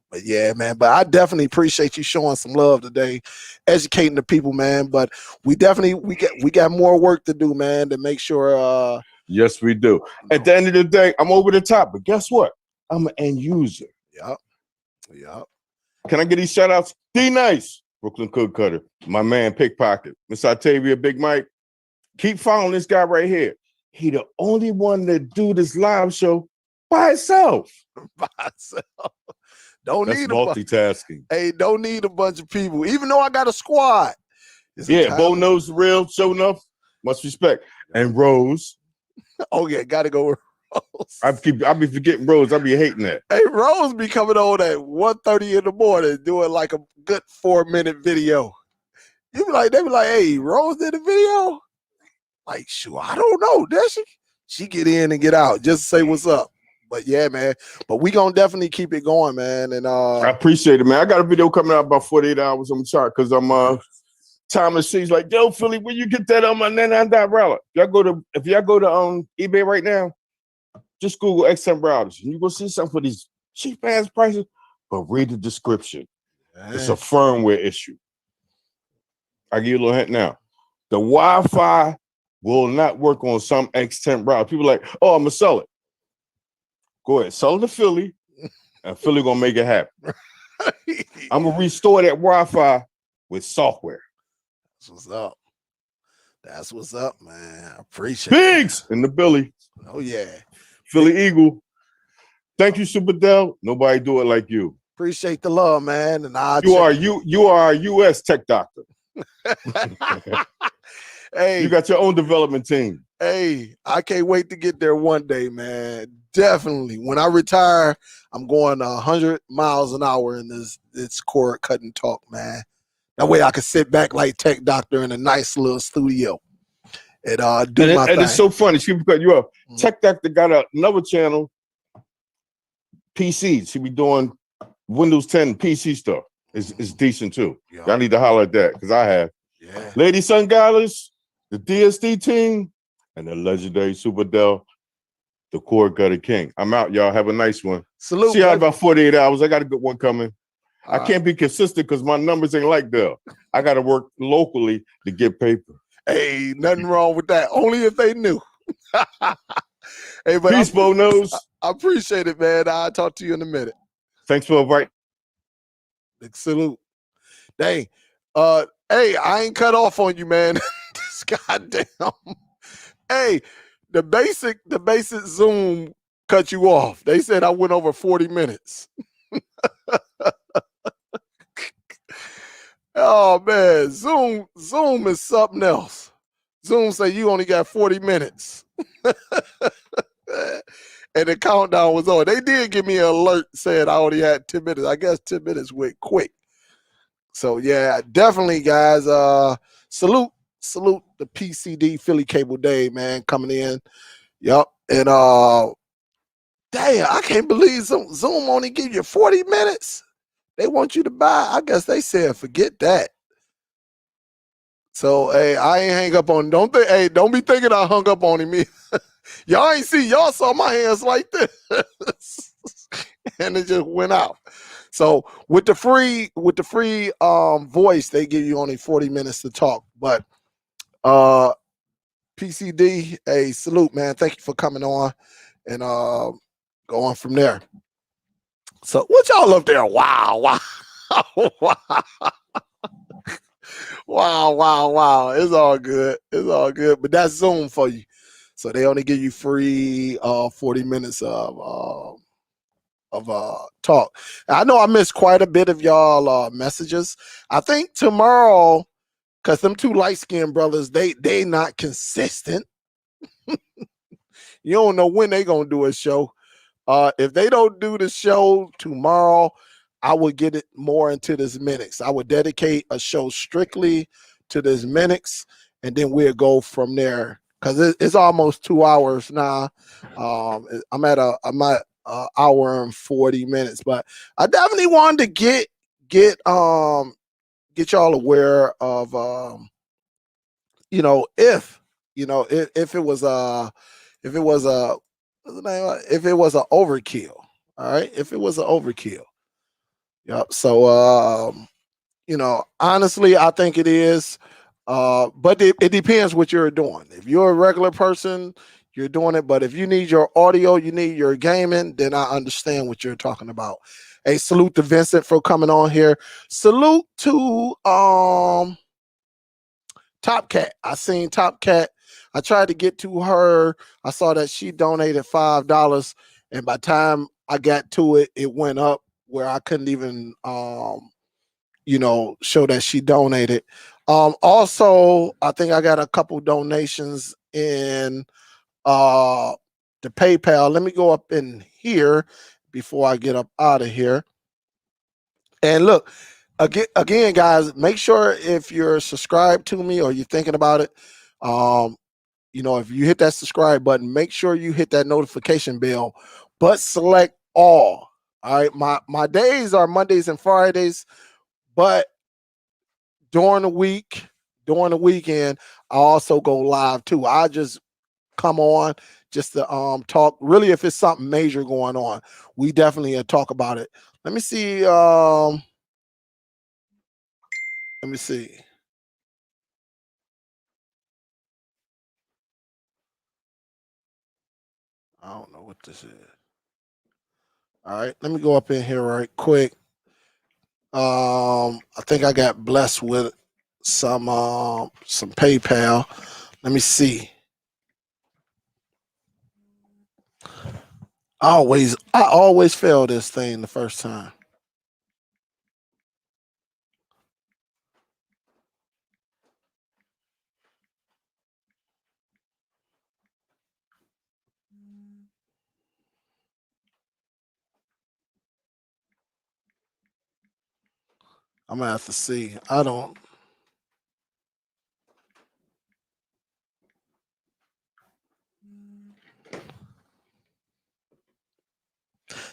But yeah, man. But I definitely appreciate you showing some love today, educating the people, man. But we got more work to do, man, to make sure. Yes, we do. At the end of the day, I'm over the top. But guess what? I'm an end user. Yep. Can I get these shout outs? D Nice, Brooklyn Cook Cutter, my man Pickpocket, Miss Octavia, Big Mike. Keep following this guy right here. He the only one that do this live show by himself. Don't need multitasking. Don't need a bunch of people, even though I got a squad. Bo knows the real, show enough. Much respect. And Rose. Oh yeah, gotta go with Rose. I be forgetting Rose. I be hating that. Hey, Rose be coming on at 1:30 in the morning doing like a good 4-minute video. They be like, hey, Rose did a video? Like, sure, I don't know. Does she? She get in and get out. Just say what's up. But yeah, man. But we gonna definitely keep it going, man. And I appreciate it, man. I got a video coming out about 48 hours on the chart because I'm Thomas C's like, yo, Philly, where you get that on my .99 router? If y'all go to eBay right now, just Google XM routers and you go see something for these cheap ass prices, but read the description. It's a firmware issue. I give you a little hint now. The Wi-Fi will not work on some X10 routers. People are like, oh, I'm gonna sell it. Go ahead, sell it to Philly, and Philly gonna make it happen. I'm gonna restore that Wi-Fi with software. That's what's up, man. I appreciate Biggs in the Billy. Oh yeah. Philly Eagle. Thank you, Superdell. Nobody do it like you. Appreciate the love, man. And you are a US tech doctor. Hey, you got your own development team. Hey, I can't wait to get there one day, man. Definitely. When I retire, I'm going 100 miles an hour in this cord cutting talk, man. That way I can sit back like Tech Doctor in a nice little studio and do my thing. And it's so funny. She cut you up. Tech Doctor got another channel, PCs. She be doing Windows 10 PC stuff. It's decent too. Yeah. Y'all need to holler at that because I have. Yeah. Lady Sun Gallus, the DSD team, and the legendary Superdell, the cord cutter king. I'm out, y'all. Have a nice one. Salute. See y'all in about 48 hours. I got a good one coming. I can't be consistent because my numbers ain't like Dell. I got to work locally to get paper. Hey, nothing wrong with that. Only if they knew. Hey, but Peace, Bo Nose. I appreciate it, man. I'll talk to you in a minute. Thanks for inviting. Big salute. Dang. Hey, I ain't cut off on you, man. This goddamn. Hey, the basic Zoom cut you off. They said I went over 40 minutes. Oh man, Zoom is something else. Zoom say you only got 40 minutes. And the countdown was on. They did give me an alert saying I only had 10 minutes. I guess 10 minutes went quick. So yeah, definitely, guys. Salute the PCD Philly Cable Day, man, coming in. Yup. And damn, I can't believe Zoom only give you 40 minutes. They want you to buy. I guess they said forget that. So hey, I ain't hang up on. Don't be thinking I hung up on him. Y'all ain't see. Y'all saw my hands like this, and it just went out. So with the free voice, they give you only 40 minutes to talk. But PCD, hey, salute, man. Thank you for coming on and going from there. So what y'all up there? Wow. Wow. It's all good. But that's Zoom for you. So they only give you free 40 minutes of talk. I know I missed quite a bit of y'all messages. I think tomorrow, because them two light-skinned brothers, they not consistent. You don't know when they gonna do a show. If they don't do the show tomorrow, I would get it more into this Minix. I would dedicate a show strictly to this Minix, and then we'll go from there. Because it's almost 2 hours now. I'm at hour and 40 minutes, but I definitely wanted to get y'all aware of if it was overkill. All right, if it was an overkill. Yep. So honestly, I think it is. But it depends what you're doing. If you're a regular person, you're doing it. But if you need your audio, you need your gaming, then I understand what you're talking about. Hey, salute to Vincent for coming on here. Salute to Top Cat. I seen Top Cat. I tried to get to her. I saw that she donated $5, and by the time I got to it, it went up where I couldn't even show that she donated. Also, I think I got a couple donations in the PayPal. Let me go up in here before I get up out of here. And look, again, guys, make sure if you're subscribed to me or you're thinking about it, if you hit that subscribe button, make sure you hit that notification bell, but select all. All right, my days are Mondays and Fridays, but during the weekend, I also go live too. I just come on just to talk. Really, if it's something major going on, we definitely talk about it. Let me see. Let me see. I don't know what this is. All right, let me go up in here right quick. I think I got blessed with some PayPal. Let me see. I always fail this thing the first time. I'm gonna have to see. I don't.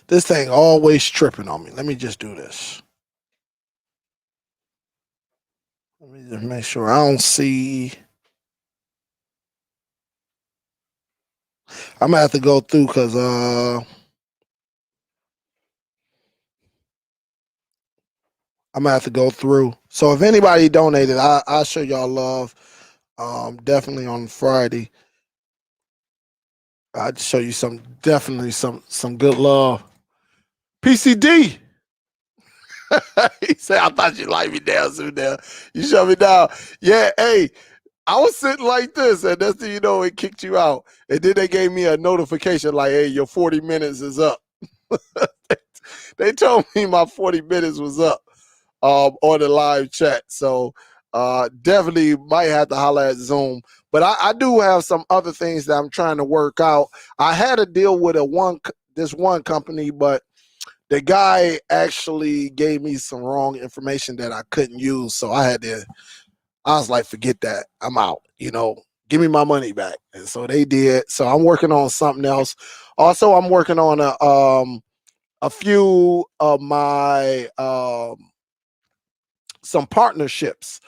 This thing always tripping on me. Let me just do this. Let me just make sure I don't see. I'm gonna have to go through because I'm gonna have to go through. So if anybody donated, I'll show y'all love. Definitely on Friday. I'd show you definitely some good love. PCD. He said, I thought you liked me down soon there. You shut me down. Yeah, hey, I was sitting like this, and that's you know, it kicked you out. And then they gave me a notification like, hey, your 40 minutes is up. They told me my 40 minutes was up on the live chat. So definitely might have to holler at Zoom. But I do have some other things that I'm trying to work out. I had to deal with this one company, but the guy actually gave me some wrong information that I couldn't use. So I was like, forget that. I'm out. You know, give me my money back. And so they did. So I'm working on something else. Also, I'm working on a few of my some partnerships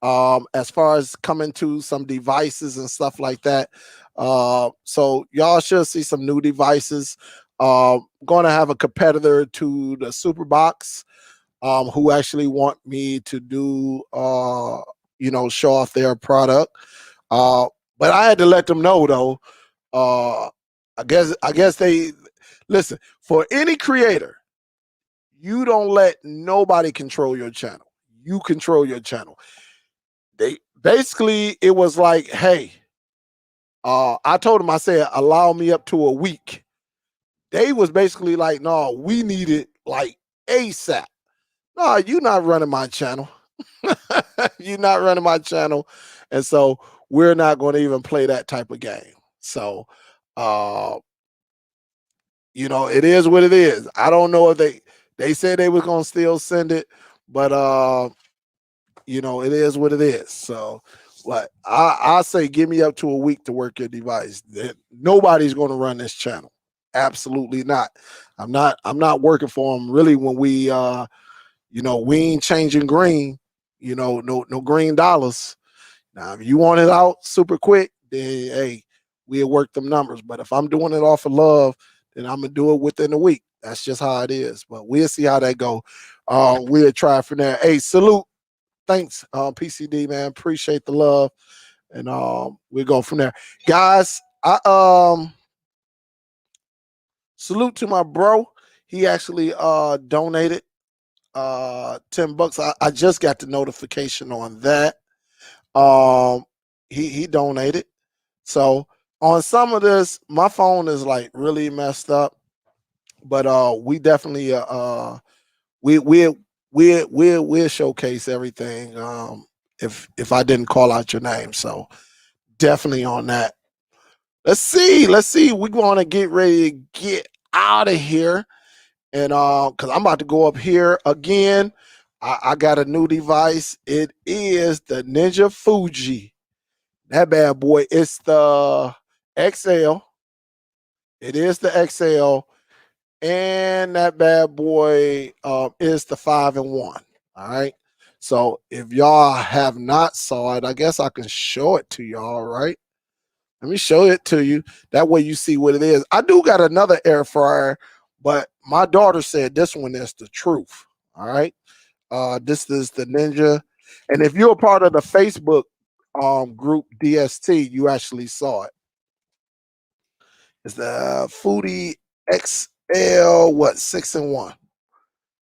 as far as coming to some devices and stuff like that. So y'all should see some new devices. Going to have a competitor to the Superbox who actually want me to do you know, show off their product. But I had to let them know though. I guess they listen, for any creator, you don't let nobody control your channel. You control your channel. They basically, it was like, hey, I told them, I said, allow me up to a week. They was basically like, no, we need it like ASAP. No, you're not running my channel. You're not running my channel. And so we're not going to even play that type of game. So, you know, it is what it is. I don't know if they said they was going to still send it, but, you know, it is what it is. So, what I say, give me up to a week to work your device. Nobody's going to run this channel. Absolutely not. I'm not working for them really when we, you know, we ain't changing green, you know, no green dollars. Now, if you want it out super quick, then hey, we'll work them numbers. But if I'm doing it off of love, then I'm gonna do it within a week. That's just how it is. But we'll see how that go. We'll try from there. Hey, salute. Thanks, PCD man. Appreciate the love. And we'll go from there. Guys, I salute to my bro. He actually donated $10. I just got the notification on that. He donated. So on some of this, my phone is like really messed up, but we definitely we'll showcase everything if I didn't call out your name. So definitely on that. Let's see. We're gonna get ready to get out of here. And because I'm about to go up here again. I got a new device. It is the Ninja Fuji. That bad boy. It's the XL. It is the XL. And that bad boy is the 5-in-1. All right. So if y'all have not saw it, I guess I can show it to y'all, right? Let me show it to you. That way you see what it is. I do got another air fryer, but my daughter said this one is the truth. All right. This is the Ninja. And if you're a part of the Facebook group DST, you actually saw it. It's the Foodie XL, 6-in-1. All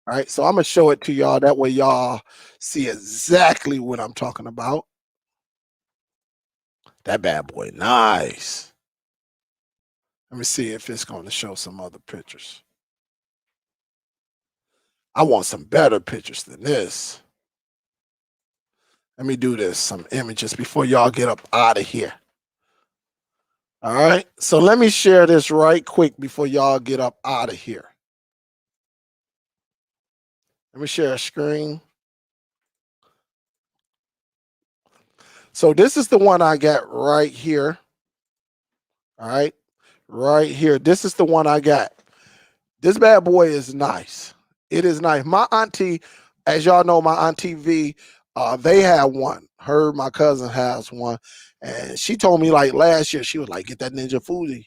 right. So I'm gonna show it to y'all. That way y'all see exactly what I'm talking about. That bad boy, nice. Let me see if it's going to show some other pictures. I want some better pictures than this. Let me do this, some images before y'all get up out of here. All right. So let me share this right quick before y'all get up out of here. Let me share a screen. So this is the one I got right here. All right. Right here. This is the one I got. This bad boy is nice. It is nice. My auntie, as y'all know, my auntie V, they had one. My cousin has one. And she told me like last year, she was like, get that Ninja Foodie.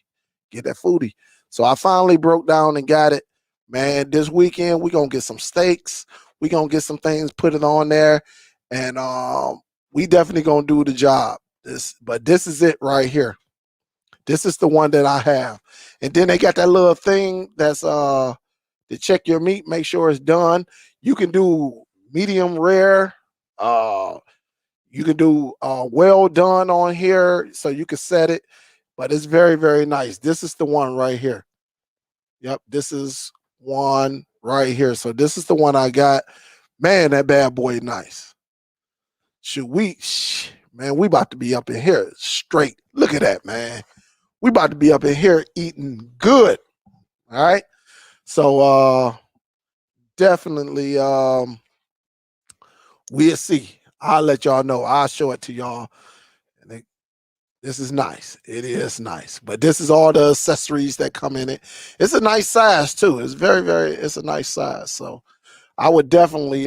Get that Foodie. So I finally broke down and got it. Man, this weekend, we're going to get some steaks. We're going to get some things, put it on there. And we definitely going to do the job. But this is it right here. This is the one that I have. And then they got that little thing that's to check your meat, make sure it's done. You can do medium rare. You can do well done on here, so you can set it. But it's very, very nice. This is the one right here. Yep, this is one right here. So this is the one I got. Man, that bad boy nice. Should we, man, we about to be up in here straight. Look at that, man. We about to be up in here eating good. All right. So definitely we'll see. I'll let y'all know. I'll show it to y'all. And this is nice. It is nice. But this is all the accessories that come in it. It's a nice size too. It's very, very, it's a nice size. So I would definitely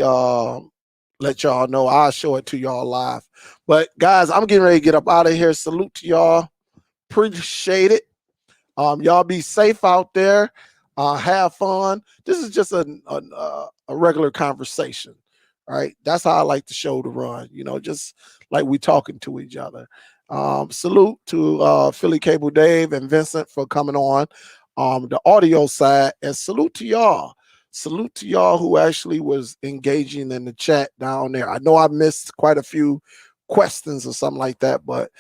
let y'all know. I'll show it to y'all live. But guys, I'm getting ready to get up out of here. Salute to y'all. Appreciate it. Y'all be safe out there. Have fun. This is just a regular conversation. All right. That's how I like the show to run, you know, just like we talking to each other. Salute to Philly Cable Dave and Vincent for coming on the audio side, and salute to y'all. Salute to y'all who actually was engaging in the chat down there. I know I missed quite a few questions or something like that, but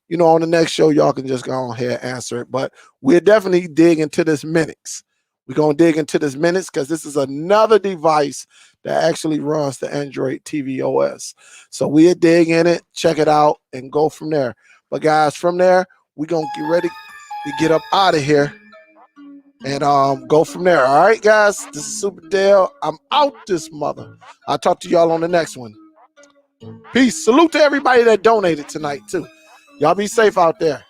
you know, on the next show, y'all can just go ahead and answer it. But we'll definitely dig into this Minix. We're going to dig into this Minix because this is another device that actually runs the Android TV OS. So we'll dig in it, check it out, and go from there. But guys, from there, we're going to get ready to get up out of here and go from there. All right, guys, this is Superdell. I'm out this mother. I'll talk to y'all on the next one. Peace. Salute to everybody that donated tonight, too. Y'all be safe out there.